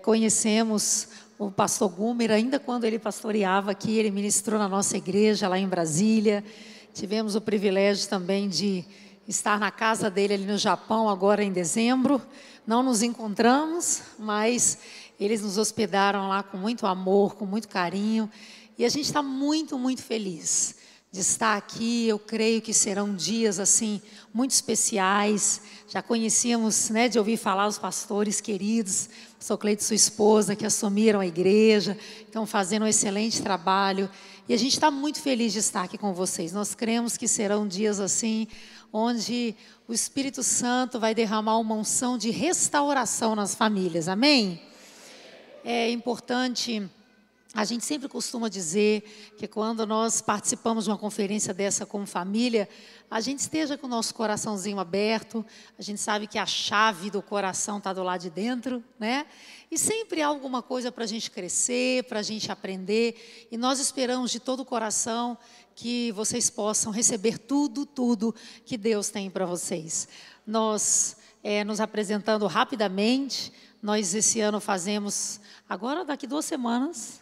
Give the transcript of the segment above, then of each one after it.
conhecemos o pastor Gumer, ainda quando ele pastoreava aqui, ele ministrou na nossa igreja lá em Brasília. Tivemos o privilégio também de estar na casa dele ali no Japão, agora em dezembro. Não nos encontramos, mas eles nos hospedaram lá com muito amor, com muito carinho. E a gente está muito, muito feliz de estar aqui. Eu creio que serão dias assim muito especiais. Já conhecíamos, né, de ouvir falar os pastores queridos, pastor Cleide e sua esposa, que assumiram a igreja, estão fazendo um excelente trabalho. E a gente está muito feliz de estar aqui com vocês. Nós cremos que serão dias assim, onde o Espírito Santo vai derramar uma unção de restauração nas famílias. Amém? É importante. A gente sempre costuma dizer que quando nós participamos de uma conferência dessa como família, a gente esteja com o nosso coraçãozinho aberto, a gente sabe que a chave do coração está do lado de dentro, né? E sempre há alguma coisa para a gente crescer, para a gente aprender, e nós esperamos de todo o coração que vocês possam receber tudo que Deus tem para vocês. Nós, nos apresentando rapidamente, nós esse ano fazemos, agora daqui 2 semanas...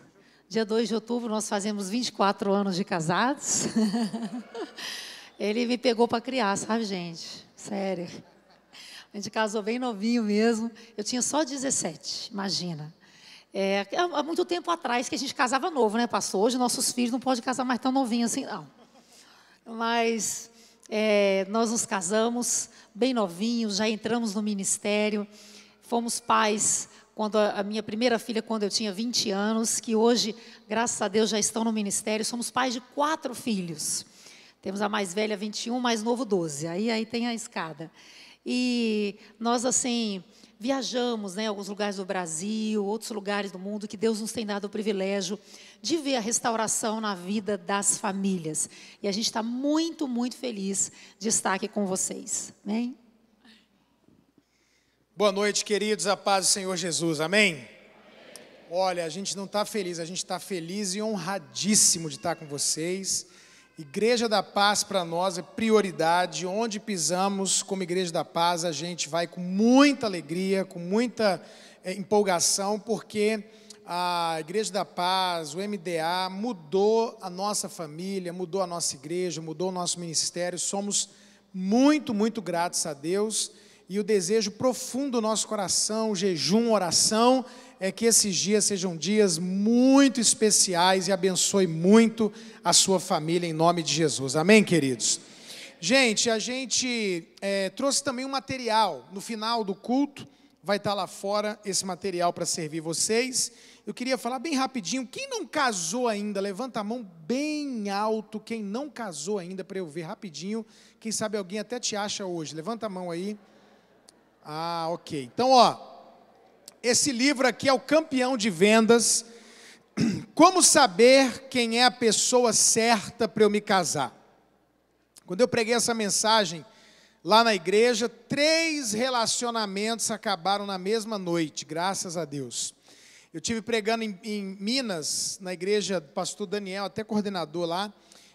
Dia 2 de outubro, nós fazemos 24 anos de casados. Ele me pegou para criar, sabe, gente? Sério. A gente casou bem novinho mesmo. Eu tinha só 17, imagina. Há muito tempo atrás que a gente casava novo, né, pastor? Hoje nossos filhos não podem casar mais tão novinhos assim, não. Mas nós nos casamos bem novinhos, já entramos no ministério. Fomos pais... Quando a minha primeira filha, quando eu tinha 20 anos, que hoje, graças a Deus, já estão no ministério. Somos pais de 4 filhos. Temos a mais velha, 21, mais novo, 12. Aí tem a escada. E nós, assim, viajamos, né, alguns lugares do Brasil, outros lugares do mundo, que Deus nos tem dado o privilégio de ver a restauração na vida das famílias. E a gente está muito, muito feliz de estar aqui com vocês. Amém? Boa noite, queridos, a paz do Senhor Jesus, amém? Olha, a gente não está feliz, a gente está feliz e honradíssimo de estar com vocês. Igreja da Paz para nós é prioridade. Onde pisamos como Igreja da Paz, a gente vai com muita alegria, com muita empolgação, porque a Igreja da Paz, o MDA, mudou a nossa família, mudou a nossa igreja, mudou o nosso ministério. Somos muito, muito gratos a Deus. E o desejo profundo do nosso coração, jejum, oração, é que esses dias sejam dias muito especiais e abençoe muito a sua família em nome de Jesus. Amém, queridos? Gente, a gente trouxe também um material. No final do culto, vai estar lá fora esse material para servir vocês. Eu queria falar bem rapidinho. Quem não casou ainda, levanta a mão bem alto. Quem não casou ainda, para eu ver rapidinho. Quem sabe alguém até te acha hoje. Levanta a mão aí. Ah, ok. Então, esse livro aqui é o campeão de vendas. Como saber quem é a pessoa certa para eu me casar? Quando eu preguei essa mensagem lá na igreja, 3 relacionamentos acabaram na mesma noite, graças a Deus. Eu estive pregando em Minas, na igreja do pastor Daniel, até coordenador lá.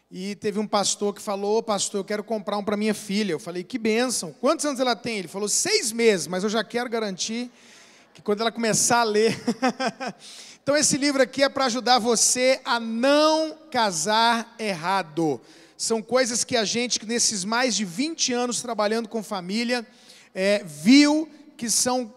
E teve um pastor que falou: pastor, eu quero comprar um para minha filha. Eu falei: que bênção, quantos anos ela tem? Ele falou: 6 meses, mas eu já quero garantir que quando ela começar a ler... Então esse livro aqui é para ajudar você a não casar errado. São coisas que a gente, nesses mais de 20 anos trabalhando com família, viu que são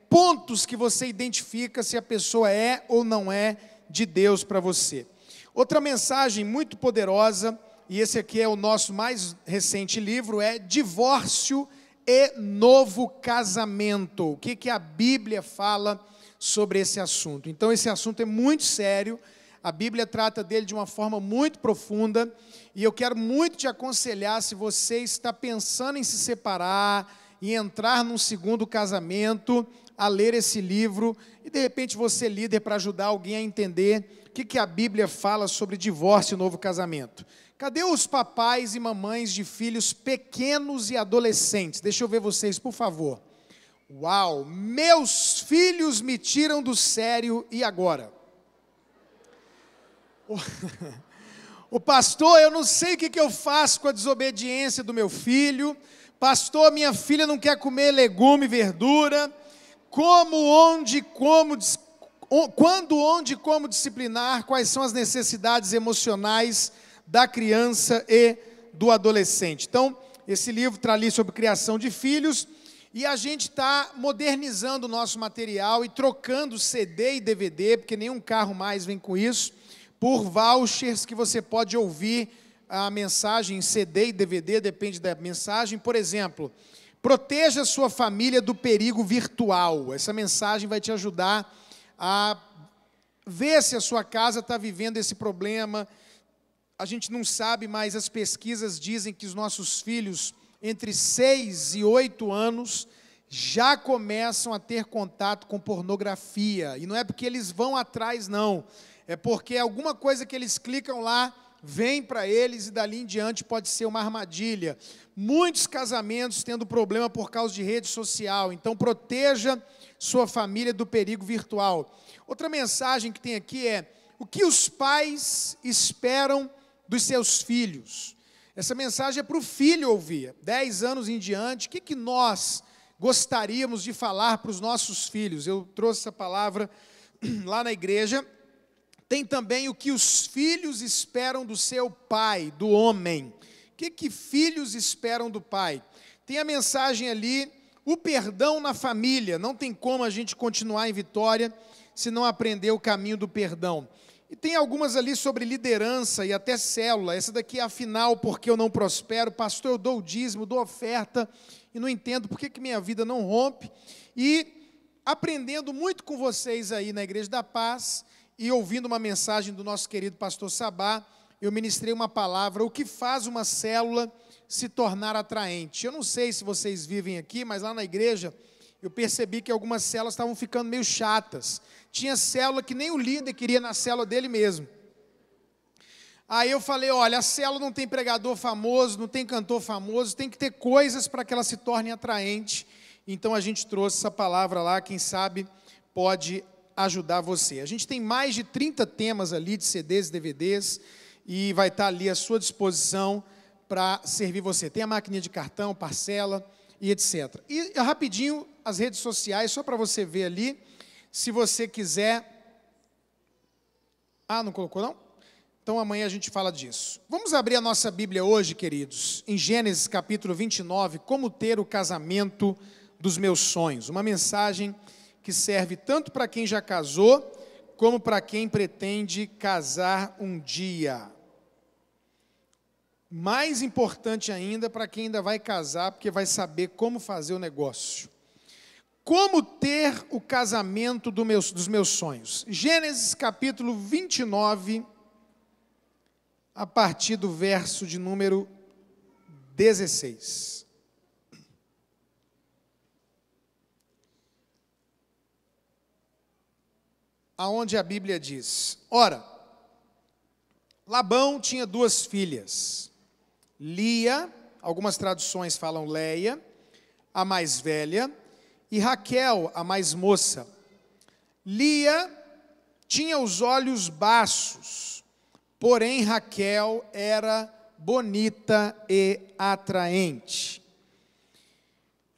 pontos que você identifica se a pessoa é ou não é de Deus para você. Outra mensagem muito poderosa, e esse aqui é o nosso mais recente livro, é Divórcio e Novo Casamento. O que a Bíblia fala sobre esse assunto? Então, esse assunto é muito sério, a Bíblia trata dele de uma forma muito profunda, e eu quero muito te aconselhar, se você está pensando em se separar, em entrar num segundo casamento, a ler esse livro, e de repente você, líder, para ajudar alguém a entender o que a Bíblia fala sobre divórcio e novo casamento. Cadê os papais e mamães de filhos pequenos e adolescentes? Deixa eu ver vocês, por favor. Uau, meus filhos me tiram do sério, e agora? O pastor, eu não sei o que eu faço com a desobediência do meu filho. Pastor, minha filha não quer comer legume e verdura. quando, onde e como disciplinar, quais são as necessidades emocionais da criança e do adolescente. Então, esse livro traz ali sobre criação de filhos, e a gente está modernizando o nosso material e trocando CD e DVD, porque nenhum carro mais vem com isso, por vouchers que você pode ouvir a mensagem em CD e DVD, depende da mensagem. Por exemplo, proteja sua família do perigo virtual. Essa mensagem vai te ajudar a ver se a sua casa está vivendo esse problema. A gente não sabe, mas as pesquisas dizem que os nossos filhos, entre 6 e 8 anos, já começam a ter contato com pornografia. E não é porque eles vão atrás, não. É porque alguma coisa que eles clicam lá, vem para eles e dali em diante pode ser uma armadilha. Muitos casamentos tendo problema por causa de rede social. Então, proteja sua família do perigo virtual. Outra mensagem que tem aqui é: o que os pais esperam dos seus filhos? Essa mensagem é para o filho ouvir. 10 anos em diante, o que nós gostaríamos de falar para os nossos filhos? Eu trouxe essa palavra lá na igreja. Tem também o que os filhos esperam do seu pai, do homem. O que filhos esperam do pai? Tem a mensagem ali, o perdão na família. Não tem como a gente continuar em Vitória se não aprender o caminho do perdão. E tem algumas ali sobre liderança e até célula. Essa daqui é a final, porque eu não prospero. Pastor, eu dou o dízimo, dou oferta e não entendo por que minha vida não rompe. E aprendendo muito com vocês aí na Igreja da Paz e ouvindo uma mensagem do nosso querido pastor Sabá, eu ministrei uma palavra: o que faz uma célula se tornar atraente. Eu não sei se vocês vivem aqui, mas lá na igreja eu percebi que algumas células estavam ficando meio chatas. Tinha célula que nem o líder queria na célula dele mesmo. Aí eu falei: olha, a célula não tem pregador famoso, não tem cantor famoso, tem que ter coisas para que ela se torne atraente. Então a gente trouxe essa palavra lá, quem sabe pode ajudar você. A gente tem mais de 30 temas ali de CDs e DVDs, e vai estar ali à sua disposição para servir você. Tem a maquininha de cartão, parcela e etc. E rapidinho, as redes sociais, só para você ver ali, se você quiser. Ah, não colocou não? Então amanhã a gente fala disso. Vamos abrir a nossa Bíblia hoje, queridos, em Gênesis capítulo 29, como ter o casamento dos meus sonhos. Uma mensagem que serve tanto para quem já casou, como para quem pretende casar um dia. Mais importante ainda para quem ainda vai casar, porque vai saber como fazer o negócio. Como ter o casamento dos meus sonhos. Gênesis capítulo 29, a partir do verso de número 16. Aonde a Bíblia diz: ora, Labão tinha 2 filhas, Lia, algumas traduções falam Leia, a mais velha, e Raquel, a mais moça. Lia tinha os olhos baços, porém Raquel era bonita e atraente.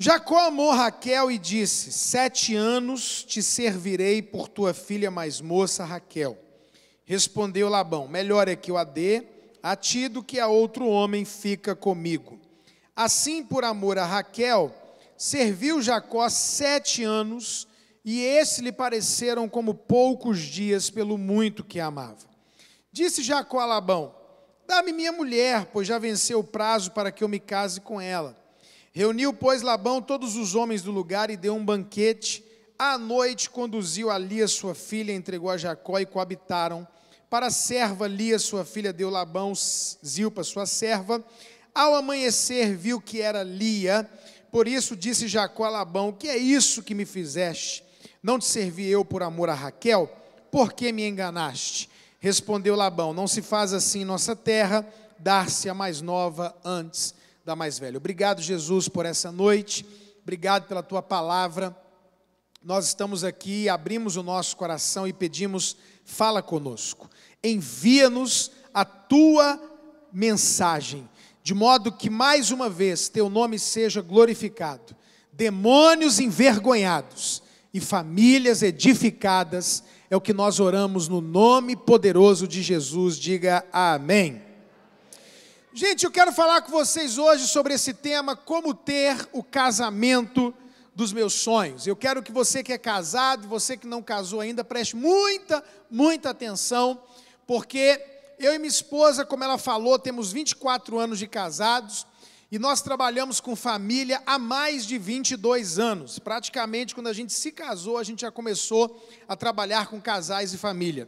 Jacó amou Raquel e disse: 7 anos te servirei por tua filha mais moça, Raquel. Respondeu Labão: melhor é que eu a dê a ti do que a outro homem fica comigo. Assim, por amor a Raquel, serviu Jacó 7 anos, e esses lhe pareceram como poucos dias pelo muito que a amava. Disse Jacó a Labão: dá-me minha mulher, pois já venceu o prazo para que eu me case com ela. Reuniu, pois, Labão todos os homens do lugar e deu um banquete. À noite conduziu a Lia, sua filha, entregou a Jacó e coabitaram. Para a serva Lia, sua filha, deu Labão Zilpa, sua serva. Ao amanhecer viu que era Lia, por isso disse Jacó a Labão: que é isso que me fizeste? Não te servi eu por amor a Raquel? Por que me enganaste? Respondeu Labão: não se faz assim em nossa terra, dar-se a mais nova antes da mais velha. Obrigado, Jesus, por essa noite. Obrigado pela tua palavra. Nós estamos aqui, abrimos o nosso coração e pedimos: fala conosco. Envia-nos a tua mensagem, de modo que mais uma vez teu nome seja glorificado. Demônios envergonhados, e famílias edificadas. É o que nós oramos no nome poderoso de Jesus. Diga amém. Gente, eu quero falar com vocês hoje sobre esse tema, como ter o casamento dos meus sonhos. Eu quero que você que é casado, você que não casou ainda, preste muita atenção, porque eu e minha esposa, como ela falou, temos 24 anos de casados, e nós trabalhamos com família há mais de 22 anos. Praticamente, quando a gente se casou, a gente já começou a trabalhar com casais e família.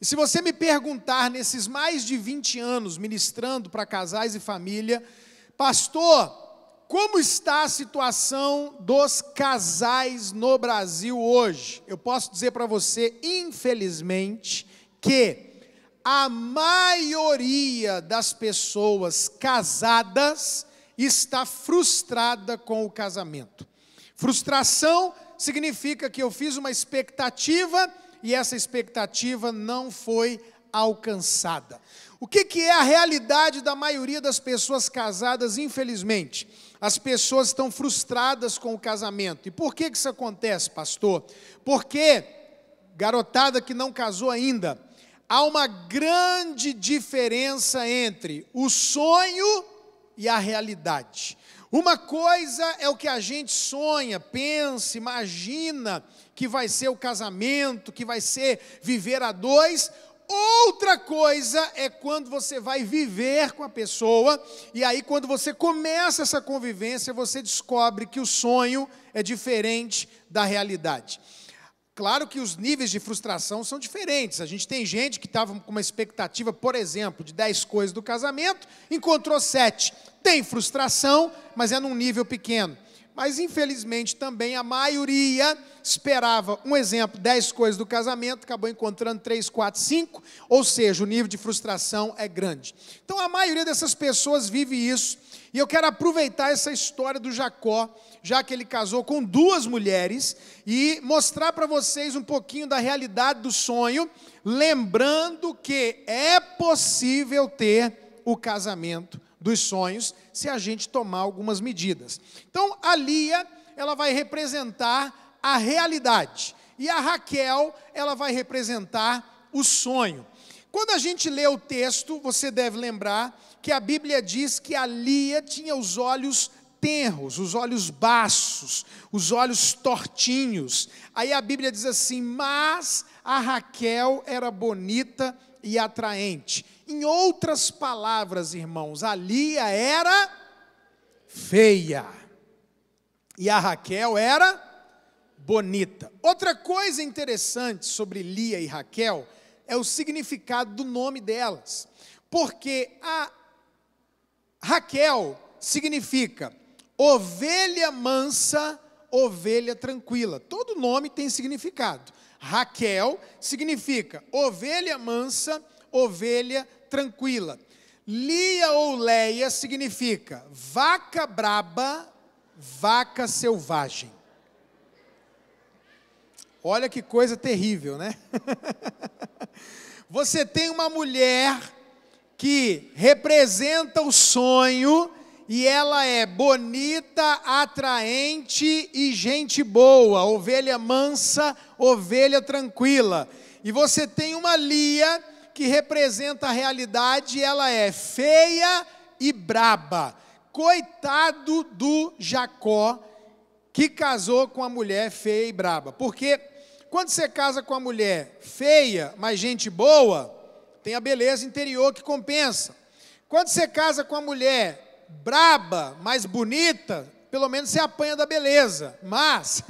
E se você me perguntar, nesses mais de 20 anos ministrando para casais e família, pastor, como está a situação dos casais no Brasil hoje? Eu posso dizer para você, infelizmente, que a maioria das pessoas casadas está frustrada com o casamento. Frustração significa que eu fiz uma expectativa e essa expectativa não foi alcançada. O que é a realidade da maioria das pessoas casadas, infelizmente? As pessoas estão frustradas com o casamento. E por que isso acontece, pastor? Porque, garotada que não casou ainda, há uma grande diferença entre o sonho e a realidade. Uma coisa é o que a gente sonha, pensa, imagina que vai ser o casamento, que vai ser viver a dois. Outra coisa é quando você vai viver com a pessoa, e aí quando você começa essa convivência, você descobre que o sonho é diferente da realidade. Claro que os níveis de frustração são diferentes. A gente tem gente que estava com uma expectativa, por exemplo, de 10 coisas do casamento, encontrou 7. Tem frustração, mas é num nível pequeno. Mas, infelizmente, também a maioria esperava, um exemplo, 10 coisas do casamento, acabou encontrando 3, 4, 5, ou seja, o nível de frustração é grande. Então, a maioria dessas pessoas vive isso, e eu quero aproveitar essa história do Jacó, já que ele casou com 2 mulheres, e mostrar para vocês um pouquinho da realidade do sonho, lembrando que é possível ter o casamento dos sonhos, se a gente tomar algumas medidas. Então, a Lia, ela vai representar a realidade, e a Raquel, ela vai representar o sonho. Quando a gente lê o texto, você deve lembrar que a Bíblia diz que a Lia tinha os olhos tenros, os olhos baços, os olhos tortinhos. Aí a Bíblia diz assim, mas a Raquel era bonita e atraente. Em outras palavras, irmãos, a Lia era feia e a Raquel era bonita. Outra coisa interessante sobre Lia e Raquel é o significado do nome delas, porque a Raquel significa ovelha mansa, ovelha tranquila. Todo nome tem significado. Raquel significa ovelha mansa, ovelha tranquila. Lia ou Leia significa vaca braba, vaca selvagem. Olha que coisa terrível, né? Você tem uma mulher que representa o sonho e ela é bonita, atraente e gente boa, ovelha mansa, ovelha tranquila. E você tem uma Lia que representa a realidade, ela é feia e braba. Coitado do Jacó, que casou com a mulher feia e braba. Porque quando você casa com a mulher feia, mas gente boa, tem a beleza interior que compensa. Quando você casa com a mulher braba, mas bonita, pelo menos você apanha da beleza. Mas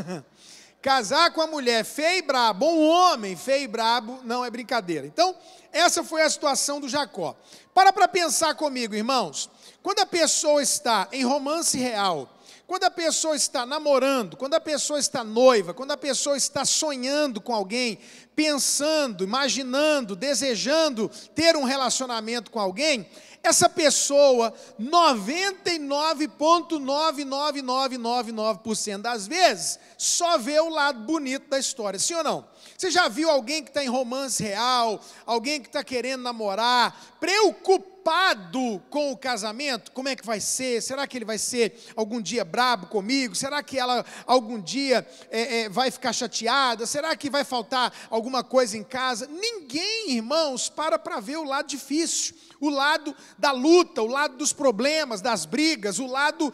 casar com a mulher feia e braba, um homem feio e brabo, não é brincadeira. Então, essa foi a situação do Jacó. Para pensar comigo, irmãos. Quando a pessoa está em romance real, quando a pessoa está namorando, quando a pessoa está noiva, quando a pessoa está sonhando com alguém, pensando, imaginando, desejando ter um relacionamento com alguém, essa pessoa, 99,99999% das vezes, só vê o lado bonito da história, sim ou não? Você já viu alguém que está em romance real, alguém que está querendo namorar, preocupado preocupado com o casamento, como é que vai ser? Será que ele vai ser algum dia brabo comigo? Será que ela algum dia vai ficar chateada? Será que vai faltar alguma coisa em casa? Ninguém, irmãos, para ver o lado difícil, o lado da luta, o lado dos problemas, das brigas, o lado,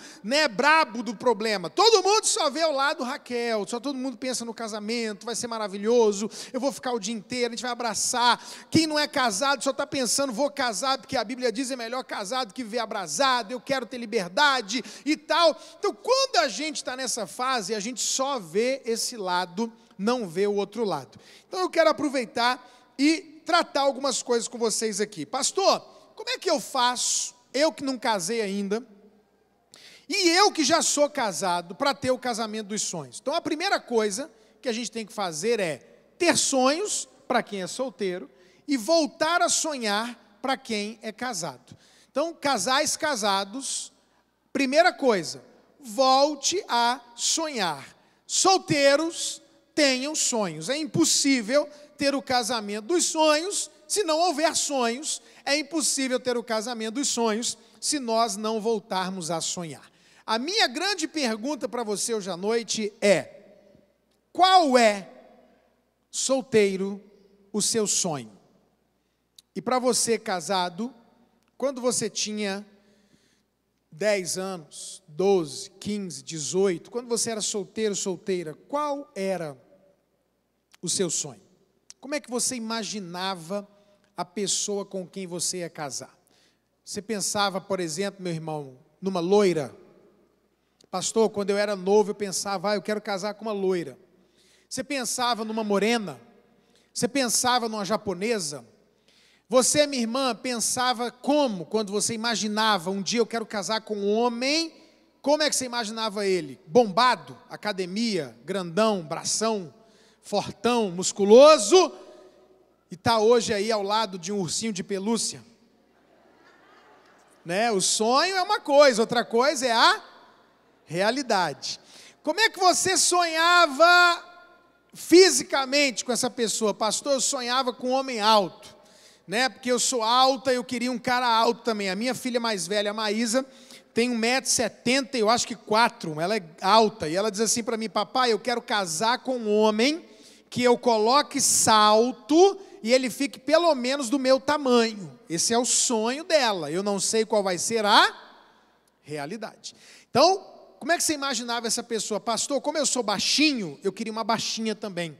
brabo do problema. Todo mundo só vê o lado Raquel, só todo mundo pensa no casamento, vai ser maravilhoso, eu vou ficar o dia inteiro, a gente vai abraçar. Quem não é casado só está pensando, vou casar, porque a Bíblia diz é melhor casado que viver abrasado, eu quero ter liberdade e tal. Então, quando a gente está nessa fase, a gente só vê esse lado, não vê o outro lado. Então, eu quero aproveitar e tratar algumas coisas com vocês aqui. Pastor, como é que eu faço, eu que não casei ainda, e eu que já sou casado, para ter o casamento dos sonhos? Então, a primeira coisa que a gente tem que fazer é ter sonhos, para quem é solteiro, e voltar a sonhar para quem é casado. Então, casais casados, primeira coisa, volte a sonhar. Solteiros, tenham sonhos. É impossível ter o casamento dos sonhos se não houver sonhos. É impossível ter o casamento dos sonhos se nós não voltarmos a sonhar. A minha grande pergunta para você hoje à noite é: qual é, solteiro, o seu sonho? E para você casado, quando você tinha 10 anos, 12, 15, 18, quando você era solteiro, solteira, qual era o seu sonho? Como é que você imaginava a pessoa com quem você ia casar? Você pensava, por exemplo, meu irmão, numa loira? Pastor, quando eu era novo eu pensava, eu quero casar com uma loira. Você pensava numa morena? Você pensava numa japonesa? Você, minha irmã, pensava como, quando você imaginava, um dia eu quero casar com um homem, como é que você imaginava ele? Bombado, academia, grandão, bração, fortão, musculoso, e está hoje aí ao lado de um ursinho de pelúcia? O sonho é uma coisa, outra coisa é a realidade. Como é que você sonhava fisicamente com essa pessoa? Pastor, eu sonhava com um homem alto, porque eu sou alta, eu queria um cara alto também. A minha filha mais velha, a Maísa, tem 1,70 m, eu acho que 4, ela é alta, e ela diz assim para mim: papai, eu quero casar com um homem que eu coloque salto e ele fique pelo menos do meu tamanho. Esse é o sonho dela, eu não sei qual vai ser a realidade. Então, como é que você imaginava essa pessoa? Pastor, como eu sou baixinho, eu queria uma baixinha também.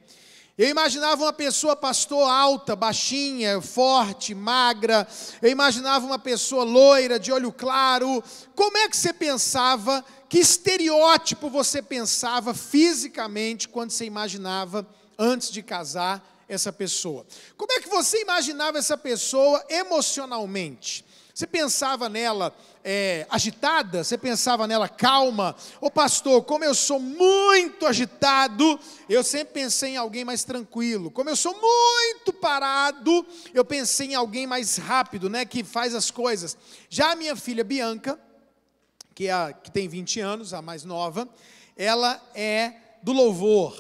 Eu imaginava uma pessoa, pastor, alta, baixinha, forte, magra. Eu imaginava uma pessoa loira, de olho claro. Como é que você pensava? Que estereótipo você pensava fisicamente quando você imaginava, antes de casar, essa pessoa? Como é que você imaginava essa pessoa emocionalmente? Você pensava nela agitada? Você pensava nela calma? Ô pastor, como eu sou muito agitado, eu sempre pensei em alguém mais tranquilo. Como eu sou muito parado, eu pensei em alguém mais rápido, que faz as coisas. Já a minha filha Bianca, que tem 20 anos, a mais nova, ela é do louvor.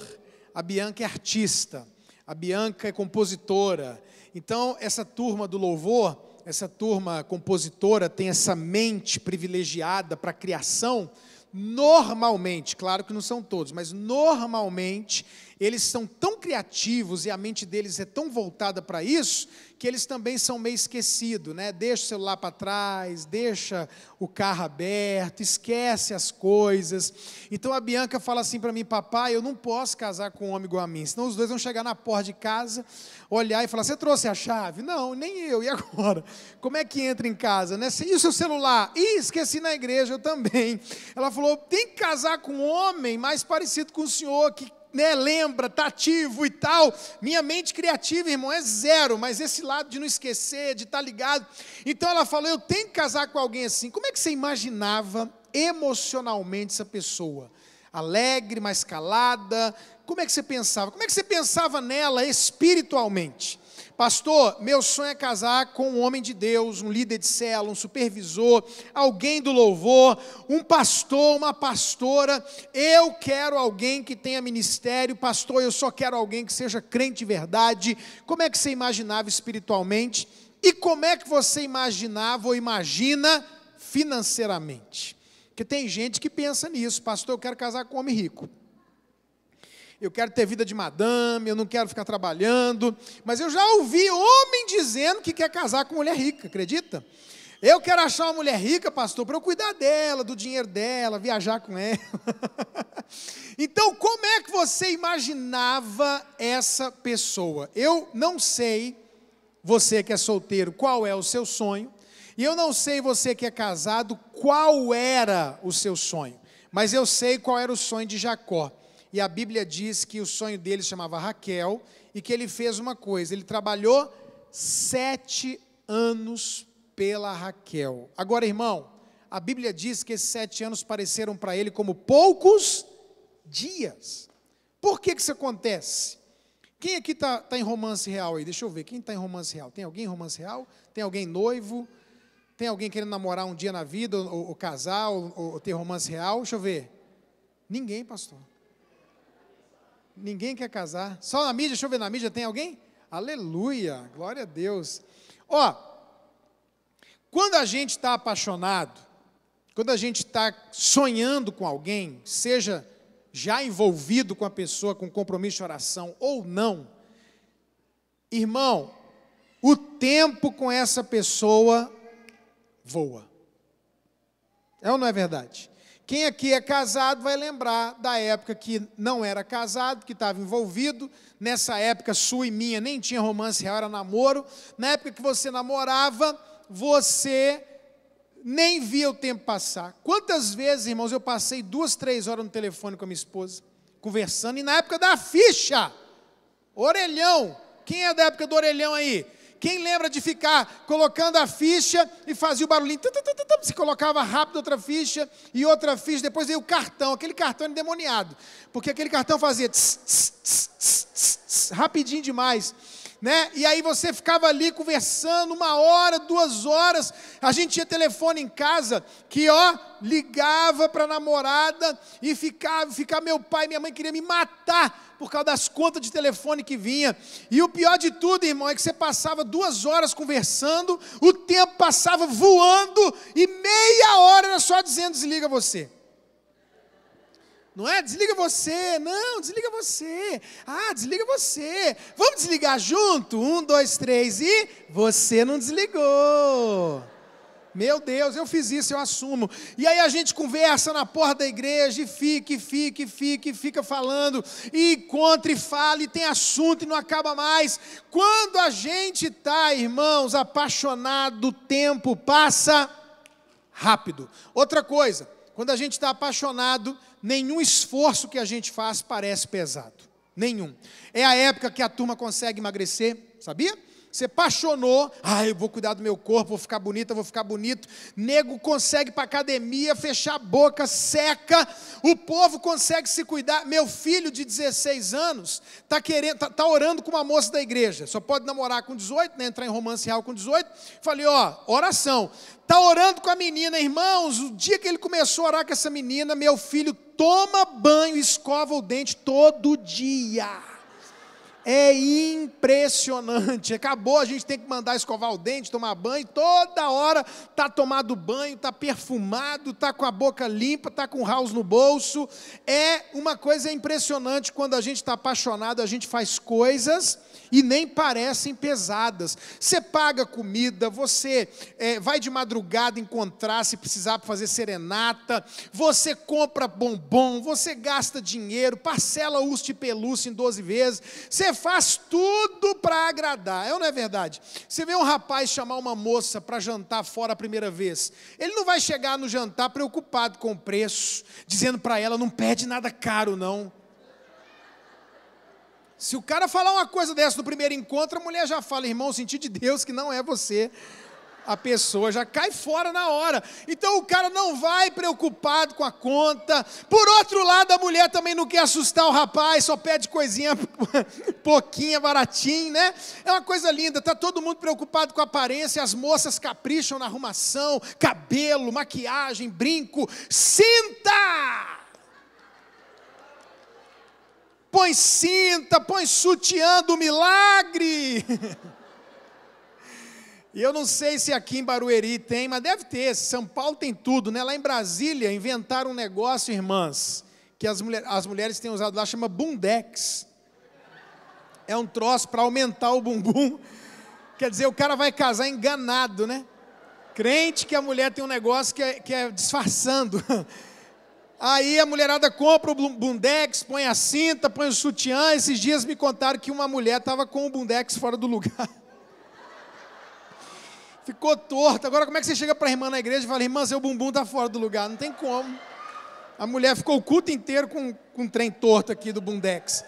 A Bianca é artista, a Bianca é compositora. Então, essa turma do louvor, essa turma compositora tem essa mente privilegiada para a criação. Normalmente, claro que não são todos, mas normalmente eles são tão criativos e a mente deles é tão voltada para isso, que eles também são meio esquecidos, Deixa o celular para trás, deixa o carro aberto, esquece as coisas. Então a Bianca fala assim para mim: papai, eu não posso casar com um homem igual a mim, senão os dois vão chegar na porta de casa, olhar e falar: você trouxe a chave? Não, nem eu, e agora? Como é que entra em casa? E o seu celular? Ih, esqueci na igreja, eu também. Ela falou: tem que casar com um homem mais parecido com o senhor, que lembra, está ativo e tal. Minha mente criativa, irmão, é zero, mas esse lado de não esquecer, de estar ligado. Então ela falou: eu tenho que casar com alguém assim. Como é que você imaginava emocionalmente essa pessoa? Alegre, mais calada? Como é que você pensava? Como é que você pensava nela espiritualmente? Pastor, meu sonho é casar com um homem de Deus, um líder de célula, um supervisor, alguém do louvor, um pastor, uma pastora. Eu quero alguém que tenha ministério. Pastor, eu só quero alguém que seja crente de verdade. Como é que você imaginava espiritualmente? E como é que você imaginava ou imagina financeiramente? Porque tem gente que pensa nisso, pastor, eu quero casar com um homem rico. Eu quero ter vida de madame, eu não quero ficar trabalhando. Mas eu já ouvi homem dizendo que quer casar com mulher rica, acredita? Eu quero achar uma mulher rica, pastor, para eu cuidar dela, do dinheiro dela, viajar com ela. Então, como é que você imaginava essa pessoa? Eu não sei, você que é solteiro, qual é o seu sonho. E eu não sei, você que é casado, qual era o seu sonho. Mas eu sei qual era o sonho de Jacó. E a Bíblia diz que o sonho dele se chamava Raquel, e que ele fez uma coisa, ele trabalhou 7 anos pela Raquel. Agora, irmão, a Bíblia diz que esses 7 anos pareceram para ele como poucos dias. Por que isso acontece? Quem aqui está em romance real aí? Deixa eu ver, quem está em romance real? Tem alguém em romance real? Tem alguém noivo? Tem alguém querendo namorar um dia na vida, ou casar, ou ter romance real? Deixa eu ver. Ninguém, pastor. Ninguém quer casar. Só na mídia, deixa eu ver na mídia, tem alguém? Aleluia, glória a Deus. Ó, quando a gente está apaixonado, quando a gente está sonhando com alguém, seja já envolvido com a pessoa, com compromisso de oração ou não, irmão, o tempo com essa pessoa voa. É ou não é verdade? Quem aqui é casado vai lembrar da época que não era casado, que estava envolvido. Nessa época, sua e minha, nem tinha romance real, era namoro. Na época que você namorava, você nem via o tempo passar. Quantas vezes, irmãos, eu passei 2, 3 horas no telefone com a minha esposa, conversando, e na época da ficha, orelhão. Quem é da época do orelhão aí? Quem lembra de ficar colocando a ficha e fazia o barulhinho, você colocava rápido outra ficha, depois veio o cartão, aquele cartão endemoniado, porque aquele cartão fazia rapidinho demais, né? E aí você ficava ali conversando 1 hora, 2 horas, a gente tinha telefone em casa, que ligava para a namorada, e ficava, meu pai e minha mãe queriam me matar, por causa das contas de telefone que vinha. E o pior de tudo, irmão, é que você passava 2 horas conversando, o tempo passava voando, e meia hora era só dizendo, desliga você. Não é? Desliga você. Não, desliga você. Ah, desliga você. Vamos desligar junto? 1, 2, 3 e você não desligou. Meu Deus, eu fiz isso, eu assumo. E aí a gente conversa na porta da igreja, e fica falando, e encontra e fala, e tem assunto e não acaba mais. Quando a gente está, irmãos, apaixonado, o tempo passa rápido. Outra coisa, quando a gente está apaixonado, nenhum esforço que a gente faz parece pesado. Nenhum. É a época que a turma consegue emagrecer, sabia? Você apaixonou, eu vou cuidar do meu corpo, vou ficar bonita, vou ficar bonito. Nego consegue ir para a academia, fechar a boca, seca. O povo consegue se cuidar. Meu filho de 16 anos tá orando com uma moça da igreja. Só pode namorar com 18, né, entrar em romance real com 18. Falei, oração. Está orando com a menina, irmãos. O dia que ele começou a orar com essa menina, meu filho toma banho, escova o dente todo dia. É impressionante. Acabou, a gente tem que mandar escovar o dente, tomar banho, toda hora está tomado banho, está perfumado, está com a boca limpa, está com o house no bolso. É uma coisa impressionante, quando a gente está apaixonado, a gente faz coisas e nem parecem pesadas. Você paga comida, você vai de madrugada encontrar, se precisar, para fazer serenata, você compra bombom, você gasta dinheiro, parcela urso de pelúcia em 12 vezes, você faz tudo para agradar, não é verdade? Você vê um rapaz chamar uma moça para jantar fora a primeira vez, ele não vai chegar no jantar preocupado com o preço, dizendo para ela, não pede nada caro não. Se o cara falar uma coisa dessa no primeiro encontro, a mulher já fala, irmão, senti de Deus que não é você. A pessoa já cai fora na hora. Então o cara não vai preocupado com a conta. Por outro lado, a mulher também não quer assustar o rapaz, só pede coisinha pouquinha, baratinho, né? É uma coisa linda, tá todo mundo preocupado com a aparência, as moças capricham na arrumação, cabelo, maquiagem, brinco, cinta! Põe cinta, põe sutiã do milagre. E eu não sei se aqui em Barueri tem, mas deve ter. São Paulo tem tudo, né? Lá em Brasília inventaram um negócio, irmãs, que as mulheres têm usado lá, chama bundex. É um troço para aumentar o bumbum. Quer dizer, o cara vai casar enganado, né? Crente que a mulher tem um negócio que é disfarçando. Aí a mulherada compra o bundex, põe a cinta, põe o sutiã. Esses dias me contaram que uma mulher estava com o bundex fora do lugar. Ficou torto. Agora como é que você chega para a irmã na igreja e fala: irmã, seu bumbum está fora do lugar? Não tem como. A mulher ficou o culto inteiro com um trem torto aqui do bundex.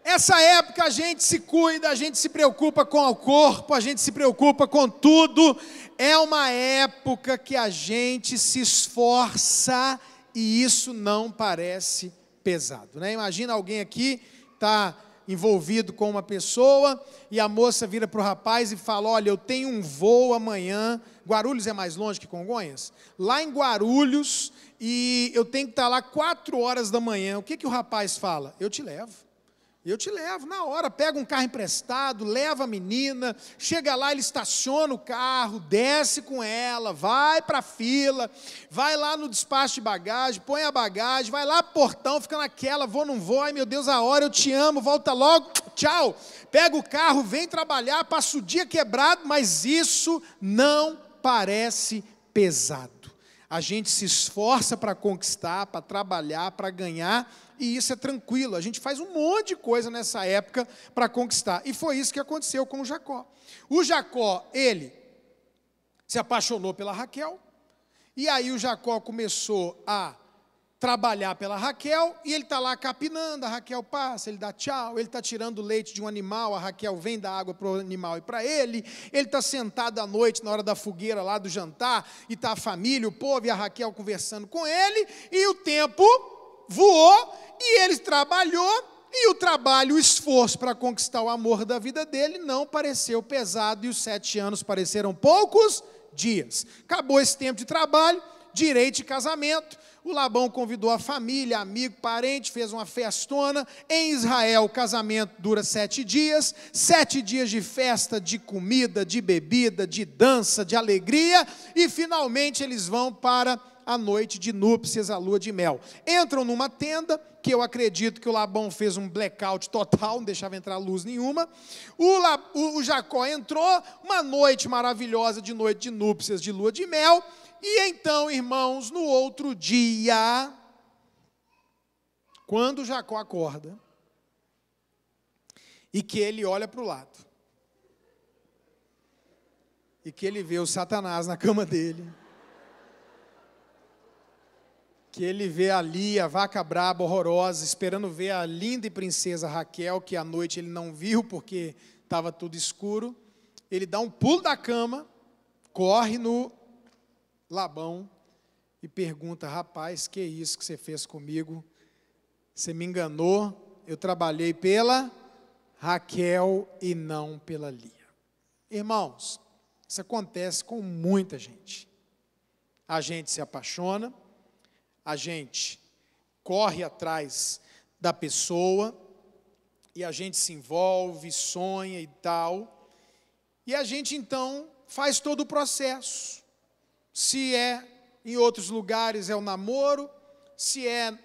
Essa época a gente se cuida, a gente se preocupa com o corpo, a gente se preocupa com tudo. É uma época que a gente se esforça e isso não parece pesado, né? Imagina alguém aqui está envolvido com uma pessoa e a moça vira para o rapaz e fala: olha, eu tenho um voo amanhã. Guarulhos é mais longe que Congonhas? Lá em Guarulhos, e eu tenho que estar lá 4 horas da manhã. O que o rapaz fala? Eu te levo na hora. Pega um carro emprestado, leva a menina, chega lá, ele estaciona o carro, desce com ela, vai para a fila, vai lá no despacho de bagagem, põe a bagagem, vai lá pro portão, fica naquela, vou, não vou, ai meu Deus, a hora, eu te amo, volta logo, tchau. Pega o carro, vem trabalhar, passa o dia quebrado, mas isso não parece pesado. A gente se esforça para conquistar, para trabalhar, para ganhar, e isso é tranquilo. A gente faz um monte de coisa nessa época para conquistar. E foi isso que aconteceu com o Jacó. O Jacó, ele se apaixonou pela Raquel, e aí o Jacó começou a trabalhar pela Raquel, e ele está lá capinando, a Raquel passa, ele dá tchau, ele está tirando o leite de um animal, a Raquel vem dar água para o animal e para ele está sentado à noite, na hora da fogueira lá do jantar, e está a família, o povo e a Raquel conversando com ele, e o tempo voou, e ele trabalhou, e o trabalho, o esforço para conquistar o amor da vida dele não pareceu pesado, e os 7 anos pareceram poucos dias. Acabou esse tempo de trabalho, direito de casamento, o Labão convidou a família, amigo, parente, fez uma festona. Em Israel o casamento dura 7 dias, 7 dias de festa, de comida, de bebida, de dança, de alegria, e finalmente eles vão para a noite de núpcias, a lua de mel. Entram numa tenda, que eu acredito que o Labão fez um blackout total, não deixava entrar luz nenhuma. O Jacó entrou, uma noite maravilhosa de noite de núpcias, de lua de mel. E então, irmãos, no outro dia, quando Jacó acorda, e que ele olha para o lado, e que ele vê o Satanás na cama dele, que ele vê ali a vaca braba, horrorosa, esperando ver a linda e princesa Raquel, que à noite ele não viu porque estava tudo escuro, ele dá um pulo da cama, corre no Labão e pergunta: rapaz, que é isso que você fez comigo? Você me enganou, eu trabalhei pela Raquel e não pela Lia. Irmãos, isso acontece com muita gente. A gente se apaixona, a gente corre atrás da pessoa, e a gente se envolve, sonha e tal, e a gente então faz todo o processo. Se é em outros lugares é o namoro, se é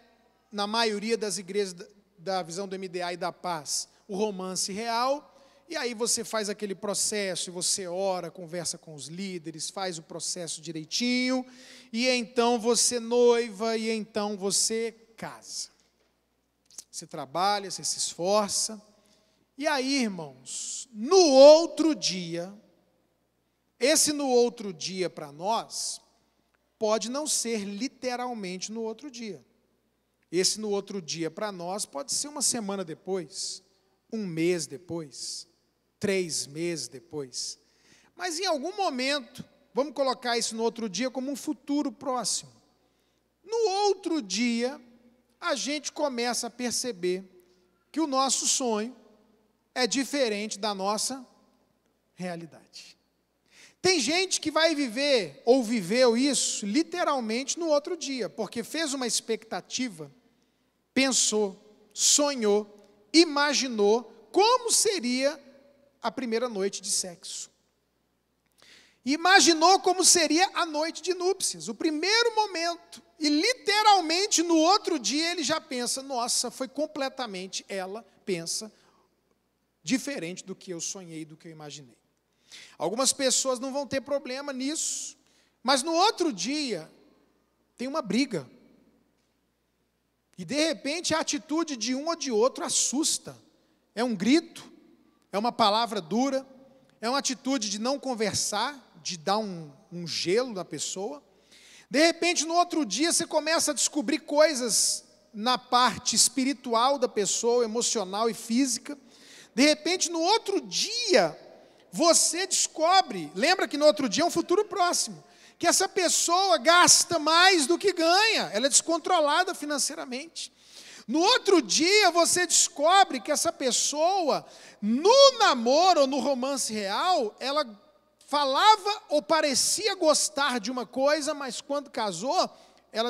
na maioria das igrejas da Visão do MDA e da Paz, o romance real, e aí você faz aquele processo, e você ora, conversa com os líderes, faz o processo direitinho, e então você noiva, e então você casa. Você trabalha, você se esforça, e aí, irmãos, no outro dia, esse no outro dia para nós, pode não ser literalmente no outro dia. Esse no outro dia para nós pode ser uma semana depois, 1 mês depois, 3 meses depois. Mas em algum momento, vamos colocar isso no outro dia como um futuro próximo. No outro dia, a gente começa a perceber que o nosso sonho é diferente da nossa realidade. Tem gente que vai viver, ou viveu isso, literalmente no outro dia, porque fez uma expectativa, pensou, sonhou, imaginou como seria a primeira noite de sexo. Imaginou como seria a noite de núpcias, o primeiro momento. E literalmente no outro dia ele já pensa, nossa, foi completamente, ela pensa, diferente do que eu sonhei, do que eu imaginei. Algumas pessoas não vão ter problema nisso, mas no outro dia tem uma briga. E de repente a atitude de um ou de outro assusta. É um grito, é uma palavra dura, é uma atitude de não conversar, de dar um gelo na pessoa. De repente, no outro dia, você começa a descobrir coisas na parte espiritual da pessoa, emocional e física. De repente, no outro dia, você descobre, lembra que no outro dia é um futuro próximo, que essa pessoa gasta mais do que ganha, ela é descontrolada financeiramente. No outro dia, você descobre que essa pessoa, no namoro ou no romance real, ela falava ou parecia gostar de uma coisa, mas quando casou,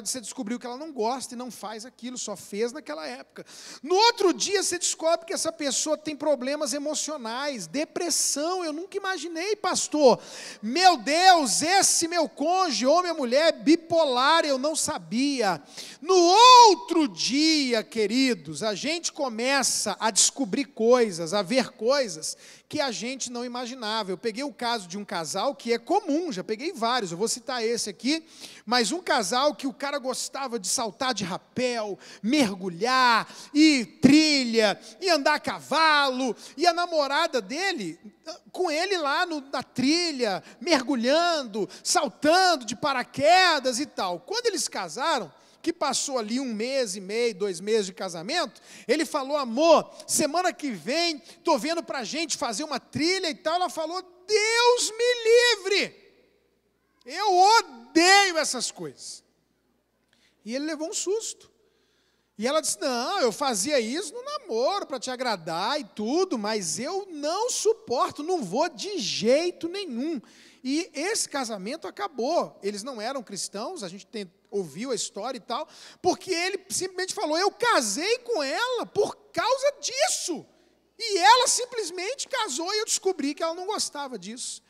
você descobriu que ela não gosta e não faz aquilo, só fez naquela época. No outro dia, você descobre que essa pessoa tem problemas emocionais, depressão. Eu nunca imaginei, pastor. Meu Deus, esse meu cônjuge, homem ou mulher, bipolar, eu não sabia. No outro dia, queridos, a gente começa a descobrir coisas, a ver coisas que a gente não imaginava. Eu peguei o caso de um casal que é comum, já peguei vários, eu vou citar esse aqui, mas um casal que o cara gostava de saltar de rapel, mergulhar, e trilha, e andar a cavalo, e a namorada dele, com ele lá na trilha, mergulhando, saltando de paraquedas e tal. Quando eles casaram, que passou ali 1 mês e meio, 2 meses de casamento, ele falou, amor, semana que vem, estou vendo para a gente fazer uma trilha e tal. Ela falou, Deus me livre, eu odeio essas coisas. E ele levou um susto. E ela disse, não, eu fazia isso no namoro, para te agradar e tudo, mas eu não suporto, não vou de jeito nenhum. E esse casamento acabou. Eles não eram cristãos, a gente ouviu a história e tal, porque ele simplesmente falou, eu casei com ela por causa disso. E ela simplesmente casou e eu descobri que ela não gostava disso.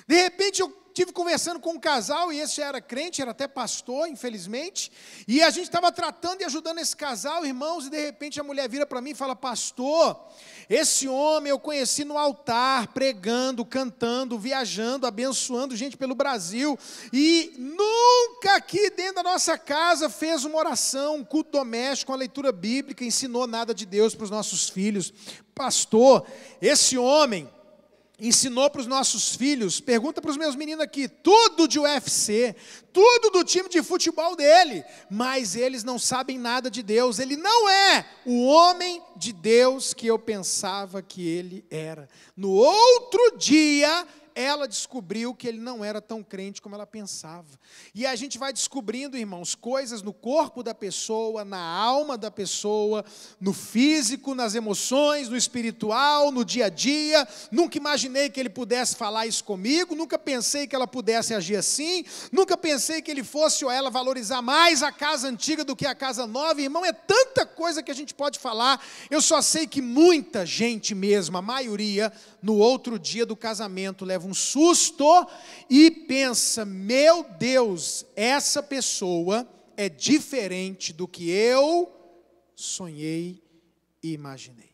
De repente eu estive conversando com um casal, e esse já era crente, era até pastor, infelizmente, e a gente estava tratando e ajudando esse casal, irmãos, e de repente a mulher vira para mim e fala, pastor, esse homem eu conheci no altar, pregando, cantando, viajando, abençoando gente pelo Brasil, e nunca aqui dentro da nossa casa fez uma oração, um culto doméstico, uma leitura bíblica, ensinou nada de Deus para os nossos filhos. Pastor, esse homem ensinou para os nossos filhos, pergunta para os meus meninos aqui, tudo de UFC, tudo do time de futebol dele, mas eles não sabem nada de Deus, ele não é o homem de Deus que eu pensava que ele era. No outro dia, ela descobriu que ele não era tão crente como ela pensava. E a gente vai descobrindo, irmãos, coisas no corpo da pessoa, na alma da pessoa, no físico, nas emoções, no espiritual, no dia a dia. Nunca imaginei que ele pudesse falar isso comigo, nunca pensei que ela pudesse agir assim, nunca pensei que ele fosse ou ela valorizar mais a casa antiga do que a casa nova. Irmão, é tanta coisa que a gente pode falar. Eu só sei que muita gente mesmo, a maioria, no outro dia do casamento, leva um susto e pensa, meu Deus, essa pessoa é diferente do que eu sonhei e imaginei.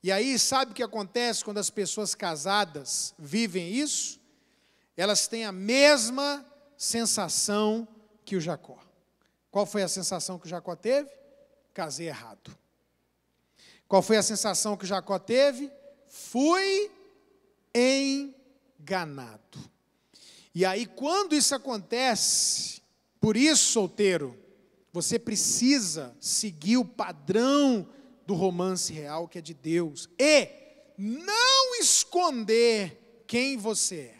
E aí, sabe o que acontece quando as pessoas casadas vivem isso? Elas têm a mesma sensação que o Jacó. Qual foi a sensação que o Jacó teve? Casei errado. Qual foi a sensação que o Jacó teve? Fui enganado. E aí, quando isso acontece, por isso, solteiro, você precisa seguir o padrão do romance real, que é de Deus, e não esconder quem você é.